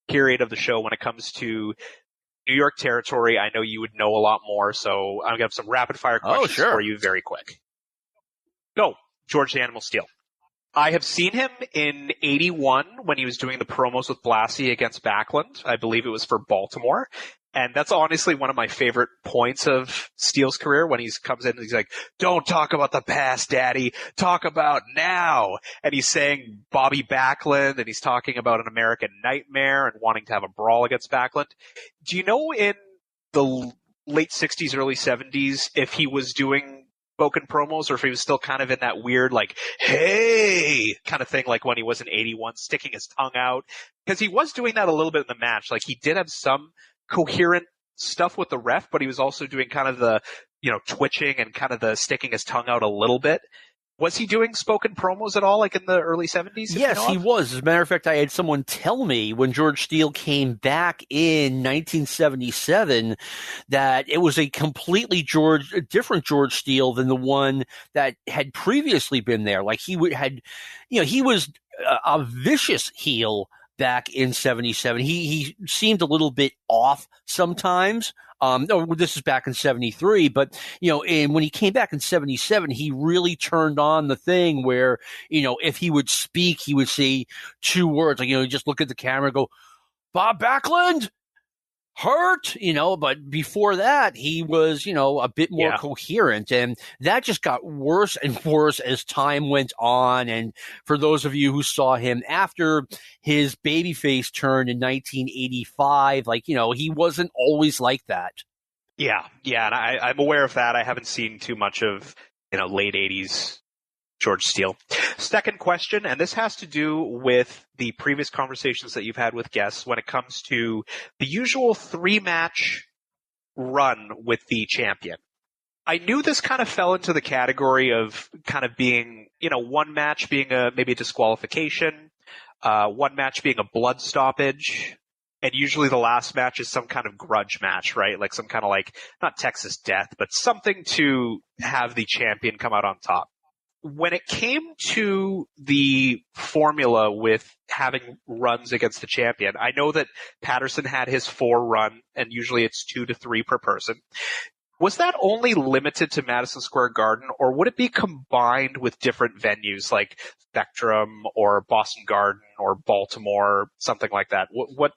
period of the show when it comes to New York territory. I know you would know a lot more, so I'm going to have some rapid-fire questions for you very quick. Go, George the Animal Steele. I have seen him in 81 when he was doing the promos with Blassie against Backlund. I believe it was for Baltimore. And that's honestly one of my favorite points of Steele's career when he comes in and he's like, don't talk about the past, Daddy. Talk about now. And he's saying Bobby Backlund, and he's talking about an American Nightmare and wanting to have a brawl against Backlund. Do you know in the late 60s, early 70s, if he was doing spoken promos or if he was still kind of in that weird, like, hey, kind of thing, like when he was in 81, sticking his tongue out? Because he was doing that a little bit in the match. Like, he did have some coherent stuff with the ref, but he was also doing kind of the, twitching and kind of the sticking his tongue out a little bit. Was he doing spoken promos at all, like in the early 70s? Yes, he was. As a matter of fact, I had someone tell me when George Steele came back in 1977 that it was a completely different George Steele than the one that had previously been there. Like he was a vicious heel back in 77. He seemed a little bit off sometimes. This is back in 73, but, and when he came back in 77, he really turned on the thing where, if he would speak, he would say two words, like, just look at the camera and go, Bob Backlund, hurt, but before that, he was, a bit more coherent, and that just got worse and worse as time went on. And for those of you who saw him after his babyface turn in 1985, he wasn't always like that. Yeah, and I'm aware of that. I haven't seen too much of, late 80s George Steele. Second question, and this has to do with the previous conversations that you've had with guests when it comes to the usual 3-match run with the champion. I knew this kind of fell into the category of kind of being, one match being maybe a disqualification, one match being a blood stoppage, and usually the last match is some kind of grudge match, right? Like some kind of not Texas Death, but something to have the champion come out on top. When it came to the formula with having runs against the champion, I know that Patterson had his 4 run, and usually it's 2 to 3 per person. Was that only limited to Madison Square Garden, or would it be combined with different venues like Spectrum or Boston Garden or Baltimore, something like that? What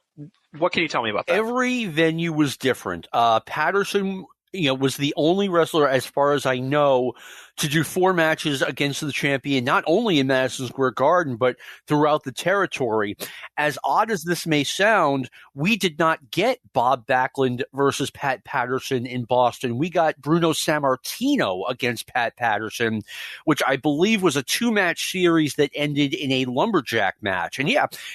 can you tell me about that? Every venue was different. Patterson was the only wrestler, as far as I know, to do 4 matches against the champion, not only in Madison Square Garden, but throughout the territory. As odd as this may sound, we did not get Bob Backlund versus Pat Patterson in Boston. We got Bruno Sammartino against Pat Patterson, which I believe was a 2-match series that ended in a lumberjack match. And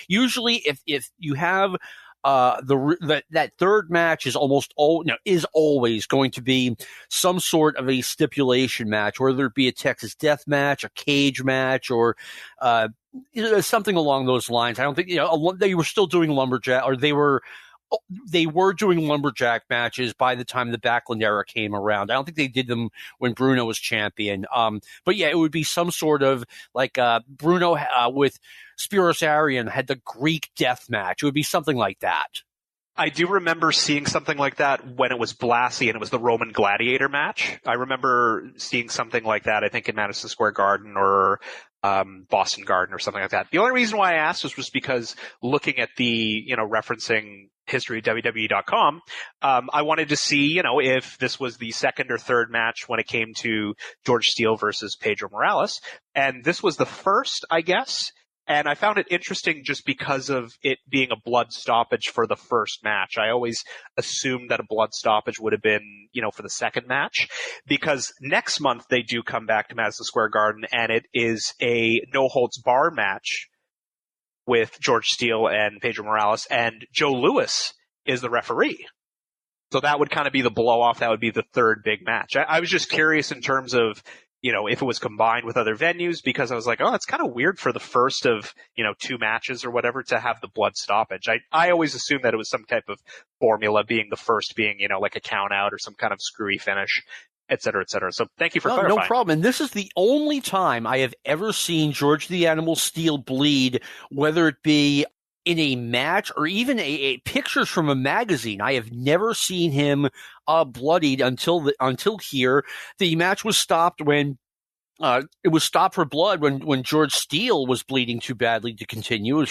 usually if you have that third match is always going to be some sort of a stipulation match, whether it be a Texas Death match, a cage match, or something along those lines. I don't think they were still doing lumberjack, or they were doing lumberjack matches by the time the Backlund era came around. I don't think they did them when Bruno was champion. But it would be some sort of like Bruno with Spiros Arion had the Greek death match. It would be something like that. I do remember seeing something like that when it was Blassie and it was the Roman Gladiator match. I remember seeing something like that, I think, in Madison Square Garden or Boston Garden or something like that. The only reason why I asked was because looking at the, referencing history of WWE.com, I wanted to see, if this was the second or third match when it came to George Steele versus Pedro Morales. And this was the first, I guess. And I found it interesting just because of it being a blood stoppage for the first match. I always assumed that a blood stoppage would have been, for the second match, because next month they do come back to Madison Square Garden and it is a no-holds-bar match with George Steele and Pedro Morales, and Joe Louis is the referee. So that would kind of be the blow-off. That would be the third big match. I was just curious in terms of, if it was combined with other venues, because I was like, oh, it's kind of weird for the first of, 2 matches or whatever to have the blood stoppage. I always assumed that it was some type of formula, being the first being, like a count out or some kind of screwy finish, et cetera, et cetera. So thank you for clarifying. No problem. And this is the only time I have ever seen George the Animal Steele bleed, whether it be in a match or even a pictures from a magazine. I have never seen him bloodied until here. The match was stopped when it was stopped for blood when George Steele was bleeding too badly to continue,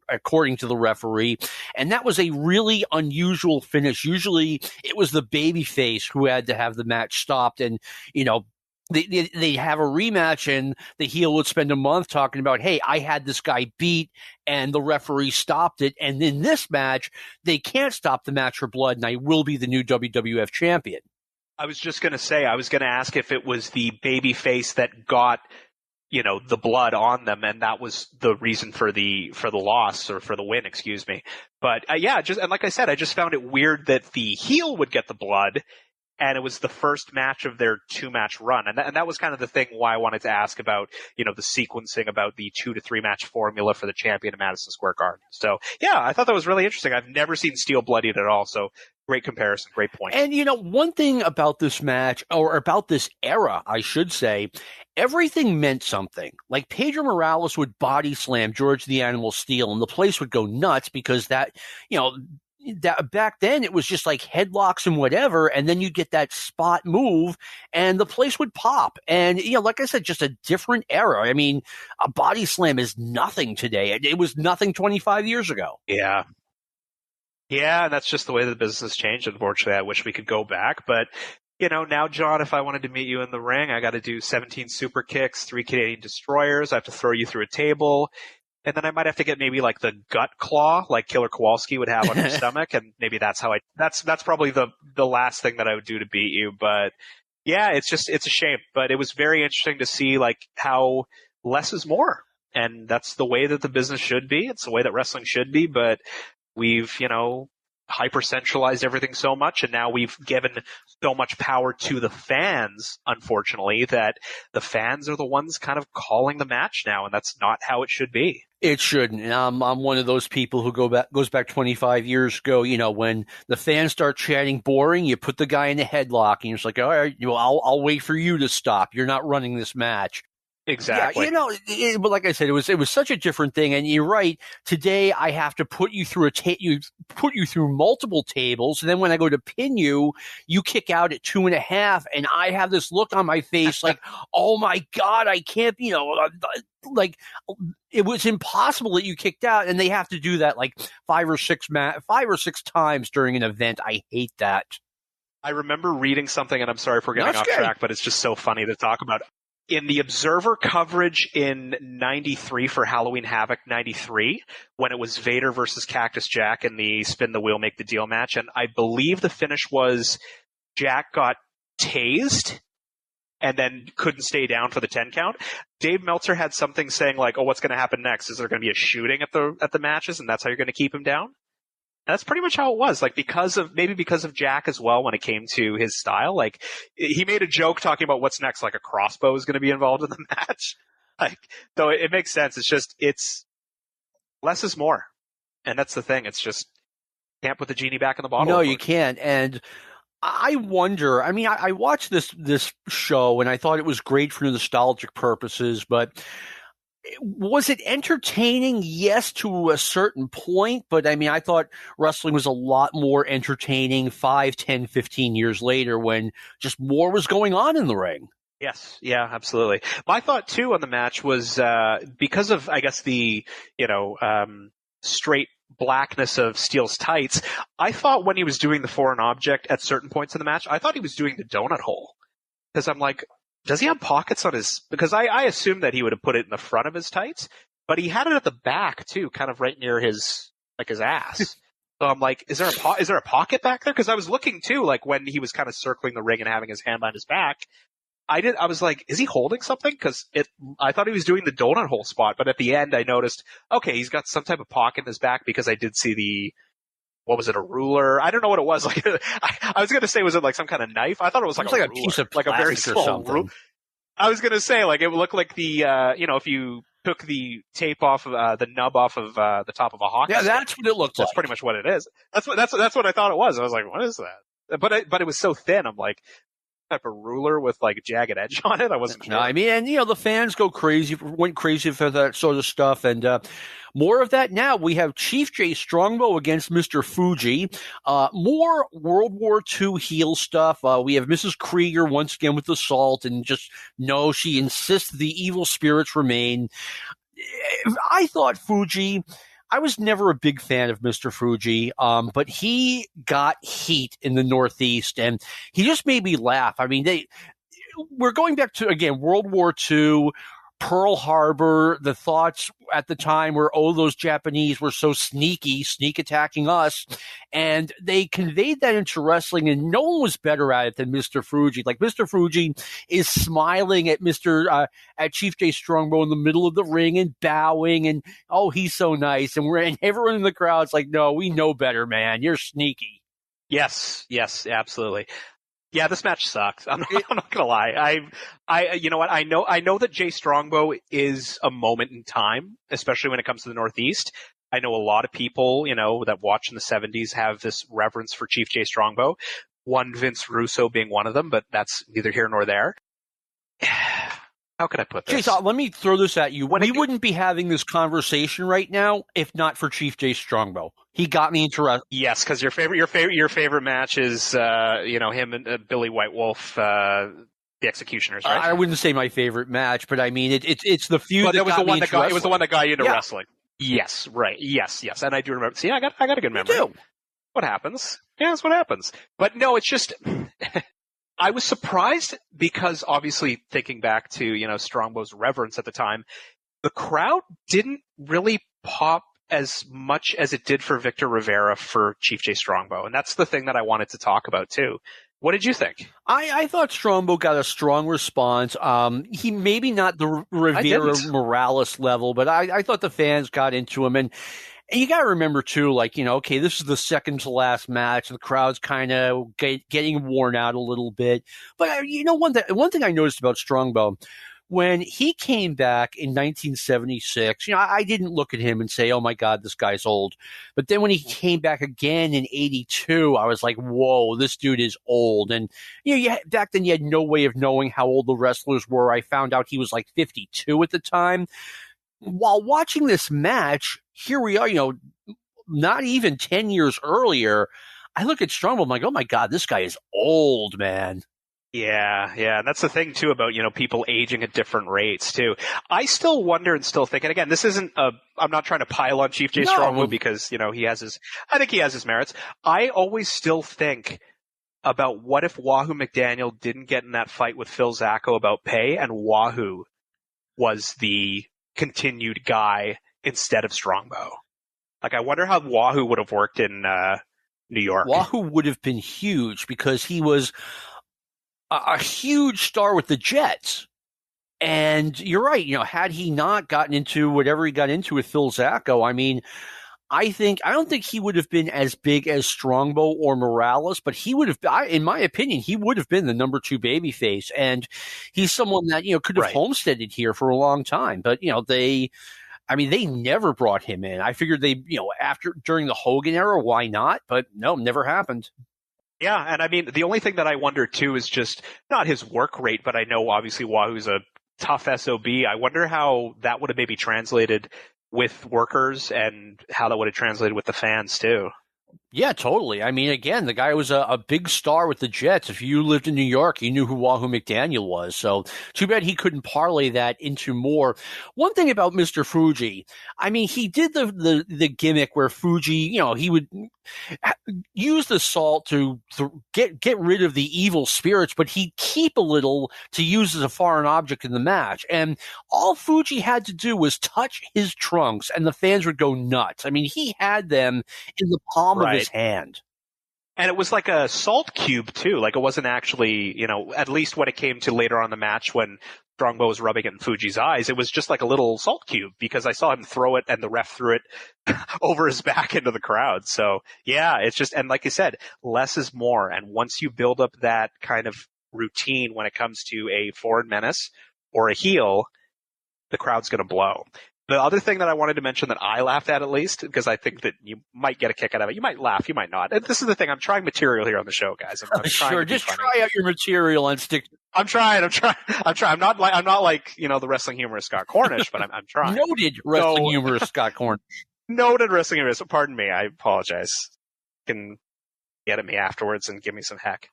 according to the referee. And that was a really unusual finish. Usually it was the babyface who had to have the match stopped. And, they have a rematch and the heel would spend a month talking about, hey, I had this guy beat and the referee stopped it. And in this match, they can't stop the match for blood, and I will be the new WWF champion. I was just going to say, I was going to ask if it was the baby face that got, the blood on them, and that was the reason for the loss, or for the win, excuse me. But and like I said, I just found it weird that the heel would get the blood, and it was the first match of their 2-match run. And that was kind of the thing why I wanted to ask about, the sequencing, about the 2 to 3 match formula for the champion at Madison Square Garden. So, yeah, I thought that was really interesting. I've never seen Steele bloodied at all. So great comparison. Great point. And, one thing about this match, or about this era, I should say, everything meant something. Like Pedro Morales would body slam George the Animal Steele, and the place would go nuts because that back then it was just like headlocks and whatever, and then you get that spot move and the place would pop. And like I said, just a different era. I mean, a body slam is nothing today. It was nothing 25 years ago. Yeah, and that's just the way the business has changed. Unfortunately, I wish we could go back, but now, John, if I wanted to meet you in the ring, I got to do 17 super kicks, 3 Canadian destroyers. I have to throw you through a table. And then I might have to get maybe like the gut claw, like Killer Kowalski would have on your stomach. And maybe that's how that's probably the last thing that I would do to beat you. But yeah, it's a shame. But it was very interesting to see like how less is more. And that's the way that the business should be. It's the way that wrestling should be. But we've, hyper-centralized everything so much, and now we've given so much power to the fans, unfortunately, that the fans are the ones kind of calling the match now, and that's not how it should be. It shouldn't. And I'm one of those people who goes back 25 years ago. When the fans start chanting boring, you put the guy in a headlock, and you're just like, all right, I'll wait for you to stop. You're not running this match. Exactly. Yeah, but like I said, it was such a different thing. And you're right. Today, I have to put you through put you through multiple tables. And then when I go to pin you, you kick out at 2.5, and I have this look on my face like, oh my God, I can't. Like it was impossible that you kicked out, and they have to do that like 5 or 6 times during an event. I hate that. I remember reading something, and I'm sorry for getting off track, but it's just so funny to talk about. In the Observer coverage in 93 for Halloween Havoc 93, when it was Vader versus Cactus Jack in the spin the wheel, make the deal match, and I believe the finish was Jack got tased and then couldn't stay down for the 10 count. Dave Meltzer had something saying like, oh, what's going to happen next? Is there going to be a shooting at the matches, and that's how you're going to keep him down? That's pretty much how it was. Like because of Jack as well, when it came to his style, like he made a joke talking about what's next, like a crossbow is going to be involved in the match. Like, so it makes sense. It's less is more. And that's the thing. It's just, can't put the genie back in the bottle. No, you can't. And I wonder, I mean, I watched this show and I thought it was great for nostalgic purposes, but was it entertaining? Yes, to a certain point, but I mean, I thought wrestling was a lot more entertaining 5, 10, 15 years later when just more was going on in the ring. Yes, yeah, absolutely. My thought too on the match was because of, I guess, the straight blackness of Steele's tights. I thought when he was doing the foreign object at certain points in the match, I thought he was doing the donut hole, because I'm like, does he have pockets on his? Because I assumed that he would have put it in the front of his tights, but he had it at the back too, kind of right near his ass. So I'm like, is there a pocket back there? Because I was looking too, like when he was kind of circling the ring and having his hand behind his back. I was like, is he holding something? Because I thought he was doing the donut hole spot, but at the end I noticed, okay, he's got some type of pocket in his back, because I did see what was it, a ruler? I don't know what it was. Like, I was going to say, was it like some kind of knife? I thought it was like a piece of like a very small ruler. I was going to say, like, it would look like the, if you took the tape off of the nub off of the top of a hockey stick. That's what it looked like. That's pretty much what it is. That's what I thought it was. I was like, what is that? But it was so thin. I'm like, type of ruler with like a jagged edge on it. I wasn't sure. No, I mean, and the fans went crazy for that sort of stuff, and more of that now. We have Chief Jay Strongbow against Mr. Fuji. More World War II heel stuff. We have Mrs. Krieger once again with assault, and just no, she insists the evil spirits remain. I thought Fuji. I was never a big fan of Mr. Fuji, but he got heat in the Northeast, and he just made me laugh. I mean, we're going back to, again, World War II, Pearl Harbor. The thoughts at the time were, oh, those Japanese were so sneak attacking us. And they conveyed that into wrestling, and no one was better at it than Mr. Fuji. Like, Mr. Fuji is smiling at at Chief Jay Strongbow in the middle of the ring and bowing, and, oh, he's so nice. And everyone in the crowd's like, no, we know better, man. You're sneaky. Yes, absolutely. Yeah, this match sucks. I'm not gonna lie. You know what? I know that Jay Strongbow is a moment in time, especially when it comes to the Northeast. I know a lot of people, that watch in the 70s have this reverence for Chief Jay Strongbow. One, Vince Russo being one of them, but that's neither here nor there. How could I put this? Jay, let me throw this at you. We wouldn't be having this conversation right now if not for Chief Jay Strongbow. He got me interested. Yes, because your favorite match is him and Billy White Wolf, the Executioners, right? I wouldn't say my favorite match, but I mean it's the feud that got me into wrestling. It was the one that got you into wrestling. Yes, right. Yes, and I do remember. See, I got a good memory. You do. What happens? Yeah, that's what happens. But no, it's just. I was surprised because obviously thinking back to, Strongbow's reverence at the time, the crowd didn't really pop as much as it did for Victor Rivera for Chief Jay Strongbow. And that's the thing that I wanted to talk about too. What did you think? I thought Strongbow got a strong response. He maybe not the Rivera Morales level, but I thought the fans got into him. And you got to remember, too, okay, this is the second to last match. The crowd's kind of getting worn out a little bit. But, one thing I noticed about Strongbow, when he came back in 1976, I didn't look at him and say, oh, my God, this guy's old. But then when he came back again in 82, I was like, whoa, this dude is old. And, back then you had no way of knowing how old the wrestlers were. I found out he was like 52 at the time. While watching this match, here we are, not even 10 years earlier, I look at Strongbow, I'm like, oh my God, this guy is old, man. Yeah. And that's the thing, too, about, people aging at different rates, too. I still wonder and still think, and again, this isn't I'm not trying to pile on Chief Jay Strongbow because, I think he has his merits. I always still think about what if Wahoo McDaniel didn't get in that fight with Phil Zacco about pay and Wahoo was the continued guy instead of Strongbow. Like, I wonder how Wahoo would have worked in New York. Wahoo would have been huge because he was a huge star with the Jets. And you're right, had he not gotten into whatever he got into with Phil Zacco, I mean, I don't think he would have been as big as Strongbow or Morales, but he would have, in my opinion, he would have been the number 2 babyface. And he's someone that, could have homesteaded here for a long time. But, they never brought him in. I figured during the Hogan era, why not? But no, never happened. Yeah. And I mean, the only thing that I wonder too is just not his work rate, but I know obviously Wahoo's a tough SOB. I wonder how that would have maybe translated with workers and how that would have translated with the fans too. Yeah, totally. I mean, again, the guy was a big star with the Jets. If you lived in New York, you knew who Wahoo McDaniel was. So too bad he couldn't parlay that into more. One thing about Mr. Fuji, I mean, he did the gimmick where Fuji, he would use the salt to get rid of the evil spirits, but he'd keep a little to use as a foreign object in the match. And all Fuji had to do was touch his trunks, and the fans would go nuts. I mean, he had them in the palm of his hand. And it was like a salt cube too. Like, it wasn't actually, at least when it came to later on in the match when Strongbow was rubbing it in Fuji's eyes, it was just like a little salt cube because I saw him throw it and the ref threw it over his back into the crowd. So yeah, it's just, and like I said, less is more. And once you build up that kind of routine when it comes to a foreign menace or a heel, the crowd's going to blow. The other thing that I wanted to mention that I laughed at least, because I think that you might get a kick out of it. You might laugh, you might not. And this is the thing. I'm trying material here on the show, guys. I'm trying sure, to be just funny. try out your material and stick. I'm trying. I'm not like the wrestling humorist Scott Cornish, but I'm trying. Noted wrestling humorist Scott Cornish. Noted wrestling humorist. Pardon me. I apologize. You can get at me afterwards and give me some heck.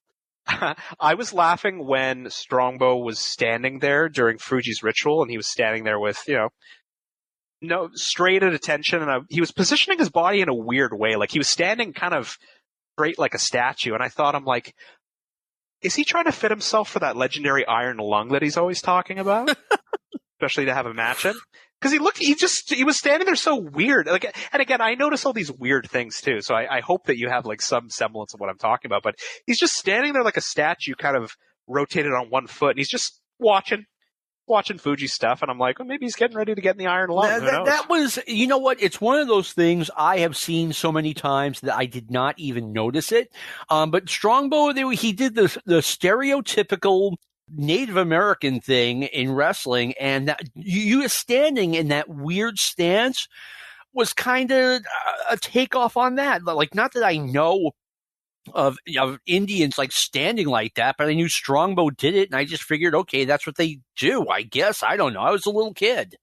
I was laughing when Strongbow was standing there during Fuji's ritual, and he was standing there with, no, straight at attention, and he was positioning his body in a weird way. Like, he was standing kind of straight like a statue, and I thought, I'm like, is he trying to fit himself for that legendary iron lung that he's always talking about? Especially to have a match in? Because he was standing there so weird. Like, and again, I notice all these weird things too, so I hope that you have like some semblance of what I'm talking about, but he's just standing there like a statue, kind of rotated on one foot, and he's just watching Fuji stuff, and I'm like, well, maybe he's getting ready to get in the iron lung. Who knows? That was, you know what? It's one of those things I have seen so many times that I did not even notice it. But Strongbow, he did the stereotypical Native American thing in wrestling, and that you standing in that weird stance was kind of a takeoff on that. Like, not that I know of Indians like standing like that, but I knew Strongbow did it, and I just figured, okay, that's what they do, I guess. I don't know. I was a little kid.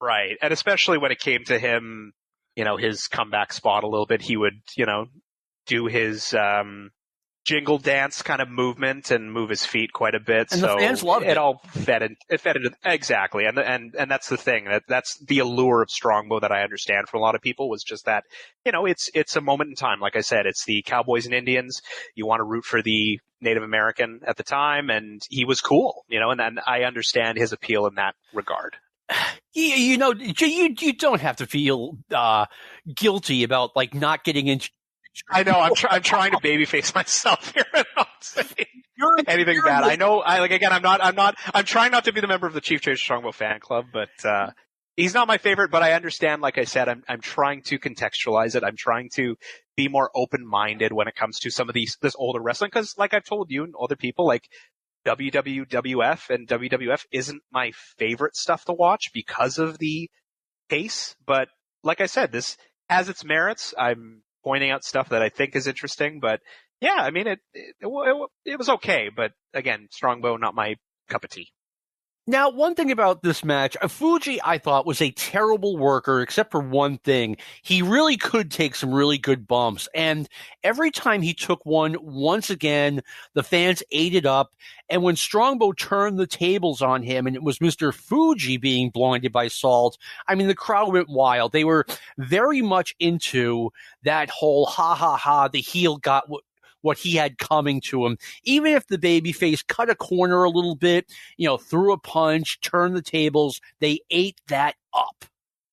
Right. And especially when it came to him, his comeback spot a little bit, he would, do his jingle dance kind of movement and move his feet quite a bit. And so the fans loved it. It all fed into exactly. And that's the thing. That's the allure of Strongbow that I understand from a lot of people, was just that, it's a moment in time. Like I said, it's the Cowboys and Indians. You want to root for the Native American at the time, and he was cool, and then I understand his appeal in that regard. You don't have to feel guilty about like not getting into. I know. I'm trying to babyface myself here. And not saying anything bad. I know. I'm trying not to be the member of the Chief Jay Strongbow fan club, but he's not my favorite. But I understand. Like I said, I'm trying to contextualize it. I'm trying to be more open-minded when it comes to some of this older wrestling, because, like I've told you and other people, like WWWF and WWF isn't my favorite stuff to watch because of the pace. But like I said, this has its merits. I'm pointing out stuff that I think is interesting, but yeah, I mean, it was okay, but again, Strongbow, not my cup of tea. Now, one thing about this match, Fuji, I thought, was a terrible worker, except for one thing. He really could take some really good bumps, and every time he took one, once again, the fans ate it up, and when Strongbow turned the tables on him, and it was Mr. Fuji being blinded by salt, I mean, the crowd went wild. They were very much into that whole ha, the heel got what he had coming to him. Even if the babyface cut a corner a little bit, threw a punch, turned the tables, they ate that up.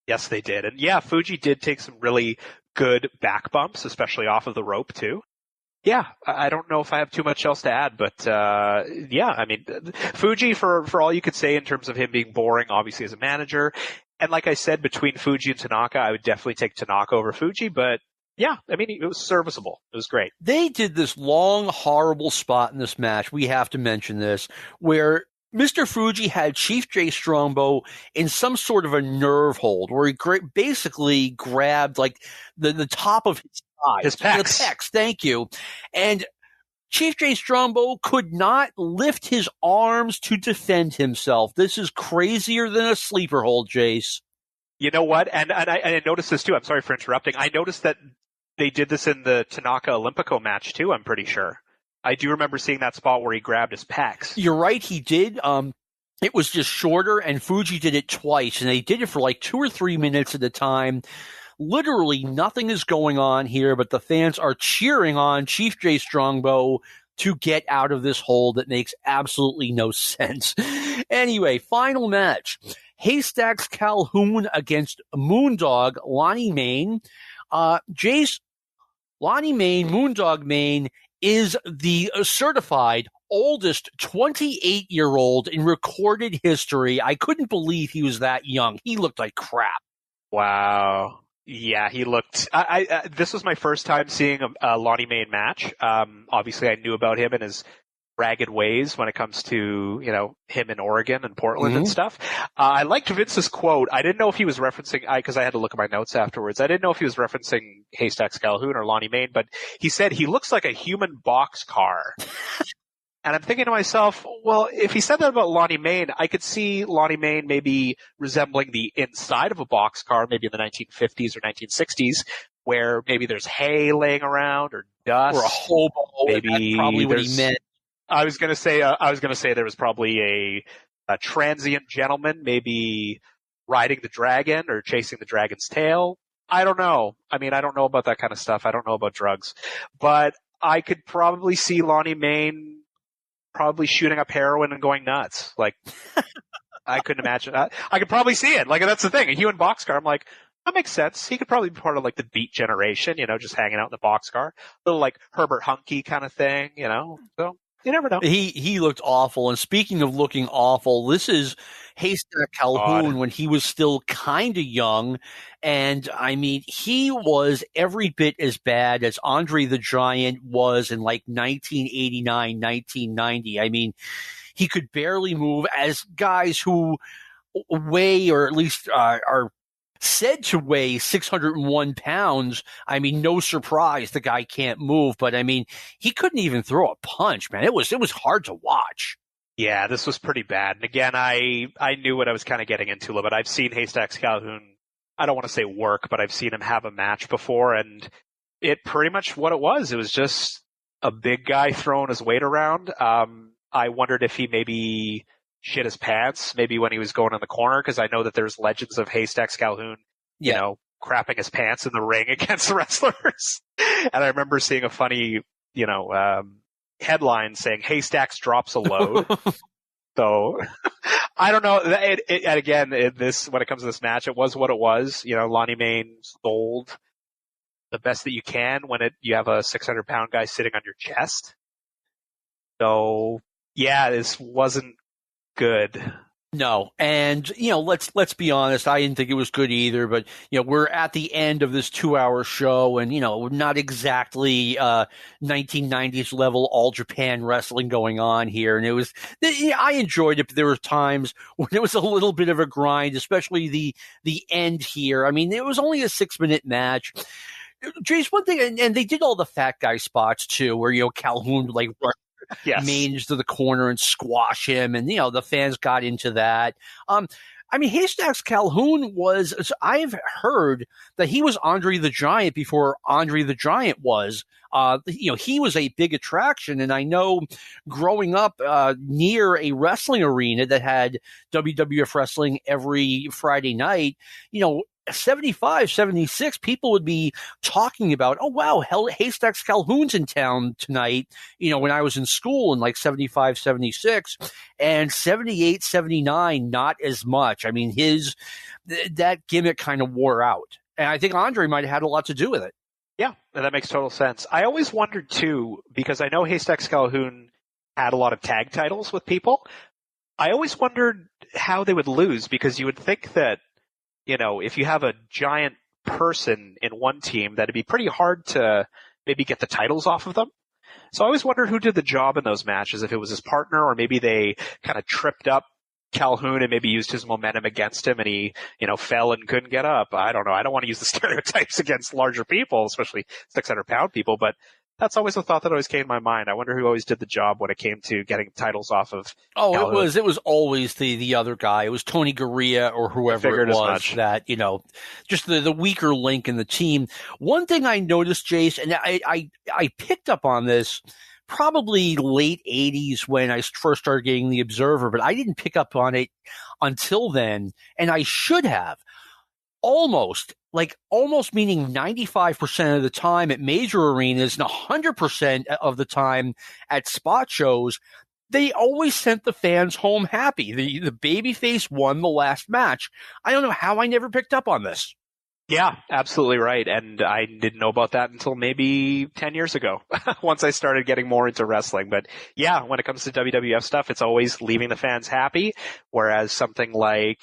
Yes, they did. And yeah, Fuji did take some really good back bumps, especially off of the rope too. Yeah, I don't know if I have too much else to add, but yeah, I mean, Fuji, for all you could say in terms of him being boring, obviously as a manager, and like I said, between Fuji and Tanaka, I would definitely take Tanaka over Fuji, but yeah, I mean, it was serviceable. It was great. They did this long, horrible spot in this match. We have to mention this, where Mr. Fuji had Chief Jay Strongbow in some sort of a nerve hold, where he basically grabbed like the top of his thighs. His pecs. The pecs, thank you. And Chief Jay Strongbow could not lift his arms to defend himself. This is crazier than a sleeper hold, Jayce. You know what? And I noticed this too. I'm sorry for interrupting. I noticed that they did this in the Tanaka Olympico match too, I'm pretty sure. I do remember seeing that spot where he grabbed his pecs. You're right, he did. It was just shorter, and Fuji did it twice, and they did it for like 2 or 3 minutes at a time. Literally nothing is going on here, but the fans are cheering on Chief Jay Strongbow to get out of this hole that makes absolutely no sense. Anyway, final match. Haystacks Calhoun against Moondog, Lonnie Mayne. Jayce, Lonnie Mayne, Moondog Mayne, is the certified oldest 28-year-old in recorded history. I couldn't believe he was that young. He looked like crap. Wow. Yeah, he looked. This was my first time seeing a Lonnie Mayne match. Obviously, I knew about him and his ragged ways when it comes to, him in Oregon and Portland and stuff. I liked Vince's quote. I didn't know if he was referencing, because I had to look at my notes afterwards. I didn't know if he was referencing Haystacks Calhoun or Lonnie Mayne, but he said he looks like a human boxcar. And I'm thinking to myself, well, if he said that about Lonnie Mayne, I could see Lonnie Mayne maybe resembling the inside of a boxcar, maybe in the 1950s or 1960s, where maybe there's hay laying around or dust. Or a hobo. Maybe that's probably what he meant. I was going to say there was probably a transient gentleman, maybe riding the dragon or chasing the dragon's tail. I don't know. I mean, I don't know about that kind of stuff. I don't know about drugs, but I could probably see Lonnie Mayne probably shooting up heroin and going nuts. Like, I couldn't imagine that. I could probably see it. Like, that's the thing. A human boxcar. I'm like, that makes sense. He could probably be part of like the Beat generation, just hanging out in the boxcar. A little like Herbert Hunky kind of thing, so. You never know. He looked awful. And speaking of looking awful, this is Haystacks Calhoun when he was still kind of young. And, I mean, he was every bit as bad as Andre the Giant was in like 1989, 1990. I mean, he could barely move as guys who weigh, or at least are said to weigh 601 pounds. I mean, no surprise the guy can't move, but I mean, he couldn't even throw a punch, man. It was hard to watch. Yeah, this was pretty bad. And again, I knew what I was kind of getting into a little bit. I've seen Haystacks Calhoun, I don't want to say work, but I've seen him have a match before, and it pretty much what it was. It was just a big guy throwing his weight around. I wondered if he maybe shit his pants, maybe when he was going in the corner, because I know that there's legends of Haystacks Calhoun, crapping his pants in the ring against wrestlers. And I remember seeing a funny, headline saying Haystacks drops a load. So I don't know. And again, when it comes to this match, it was what it was. Lonnie Mayne sold the best that you can when you have a 600-pound guy sitting on your chest. So yeah, this wasn't good. No. And, let's be honest. I didn't think it was good either, but, we're at the end of this 2-hour show and, we're not exactly, 1990s level All Japan wrestling going on here. And I enjoyed it, but there were times when it was a little bit of a grind, especially the end here. I mean, it was only a 6-minute match. Jayce, one thing, and they did all the fat guy spots too, where, Calhoun would yes. Mayne to the corner and squash him, and the fans got into that. I mean, Haystacks Calhoun I've heard that he was Andre the Giant before Andre the Giant was. He was a big attraction, and I know growing up near a wrestling arena that had WWF wrestling every Friday night, 75, 76, people would be talking about, oh, wow, Haystacks Calhoun's in town tonight, when I was in school in like 75, 76, and 78, 79, not as much. I mean, that gimmick kind of wore out. And I think Andre might have had a lot to do with it. Yeah, that makes total sense. I always wondered, too, because I know Haystacks Calhoun had a lot of tag titles with people. I always wondered how they would lose, because you would think that, if you have a giant person in one team, that'd be pretty hard to maybe get the titles off of them. So I always wondered who did the job in those matches, if it was his partner, or maybe they kind of tripped up Calhoun and maybe used his momentum against him and he, fell and couldn't get up. I don't know. I don't want to use the stereotypes against larger people, especially 600-pound people, but that's always a thought that always came to my mind. I wonder who always did the job when it came to getting titles off of Calhoun. It was always the other guy. It was Tony Gurria or whoever it was that, just the weaker link in the team. One thing I noticed, Jayce, and I picked up on this probably late 80s when I first started getting the Observer, but I didn't pick up on it until then, and I should have. Almost meaning 95% of the time at major arenas and 100% of the time at spot shows, they always sent the fans home happy. The babyface won the last match. I don't know how I never picked up on this. Yeah, absolutely right. And I didn't know about that until maybe 10 years ago, once I started getting more into wrestling. But yeah, when it comes to WWF stuff, it's always leaving the fans happy. Whereas something like,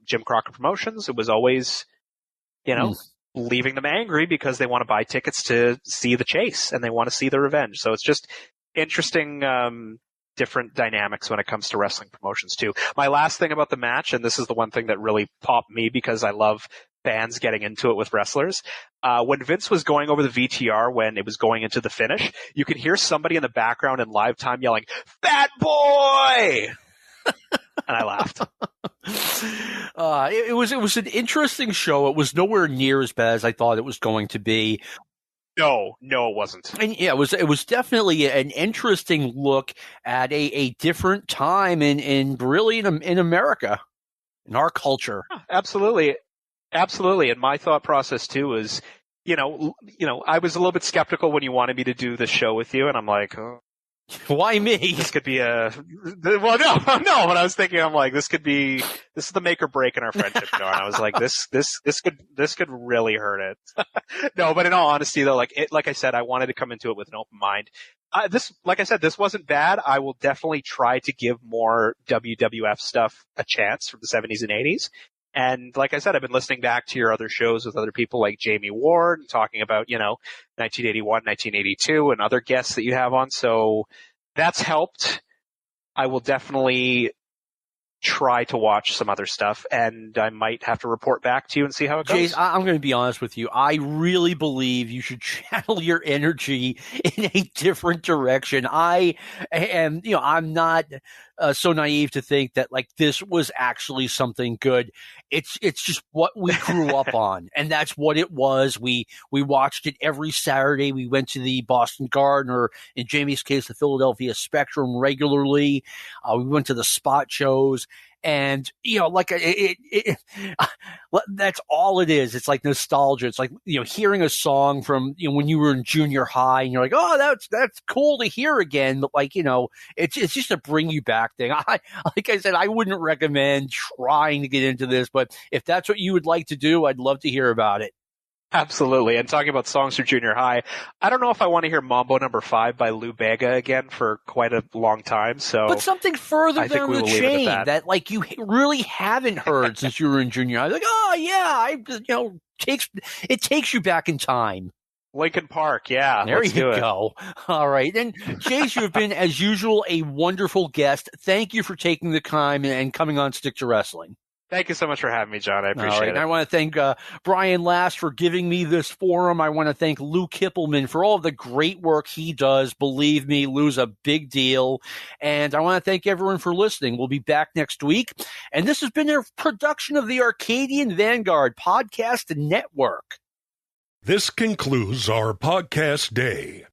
Jim Crockett Promotions, it was always, leaving them angry because they want to buy tickets to see the chase and they want to see the revenge. So it's just interesting, different dynamics when it comes to wrestling promotions too. My last thing about the match, and this is the one thing that really popped me because I love fans getting into it with wrestlers. When Vince was going over the VTR when it was going into the finish, you could hear somebody in the background in live time yelling, "Fat boy!" And I laughed. It was an interesting show. It was nowhere near as bad as I thought it was going to be. No, it wasn't. And yeah, it was definitely an interesting look at a different time in really in America, in our culture. Absolutely. And my thought process too is, I was a little bit skeptical when you wanted me to do the show with you, and I'm like, oh, why me? This could be but I was thinking, I'm like, this is the make or break in our friendship, and I was like, this could really hurt it. No, but in all honesty though, like I said, I wanted to come into it with an open mind. This wasn't bad. I will definitely try to give more WWF stuff a chance from the 70s and 80s. And like I said, I've been listening back to your other shows with other people like Jamie Ward, talking about, 1981, 1982, and other guests that you have on. So that's helped. I will definitely try to watch some other stuff, and I might have to report back to you and see how it goes. Jayce, I'm going to be honest with you. I really believe you should channel your energy in a different direction. I'm not so naive to think that like this was actually something good. It's just what we grew up on, and that's what it was. We watched it every Saturday. We went to the Boston Garden, or in Jamie's case, the Philadelphia Spectrum regularly. We went to the spot shows. And, that's all it is. It's like nostalgia. It's like, hearing a song from, when you were in junior high and you're like, oh, that's cool to hear again. But like, it's just a bring you back thing. Like I said, I wouldn't recommend trying to get into this, but if that's what you would like to do, I'd love to hear about it. Absolutely. And talking about songs from junior high, I don't know if I want to hear Mambo No. 5 by Lou Bega again for quite a long time. So, but something further down the chain that like you really haven't heard since you were in junior high. Like, oh yeah, it takes you back in time. Lincoln Park, yeah. There you go. All right. And Jayce, you have been, as usual, a wonderful guest. Thank you for taking the time and coming on Stick to Wrestling. Thank you so much for having me, John. I appreciate it. And I want to thank Brian Last for giving me this forum. I want to thank Lou Kippelman for all of the great work he does. Believe me, Lou's a big deal. And I want to thank everyone for listening. We'll be back next week. And this has been a production of the Arcadian Vanguard Podcast Network. This concludes our podcast day.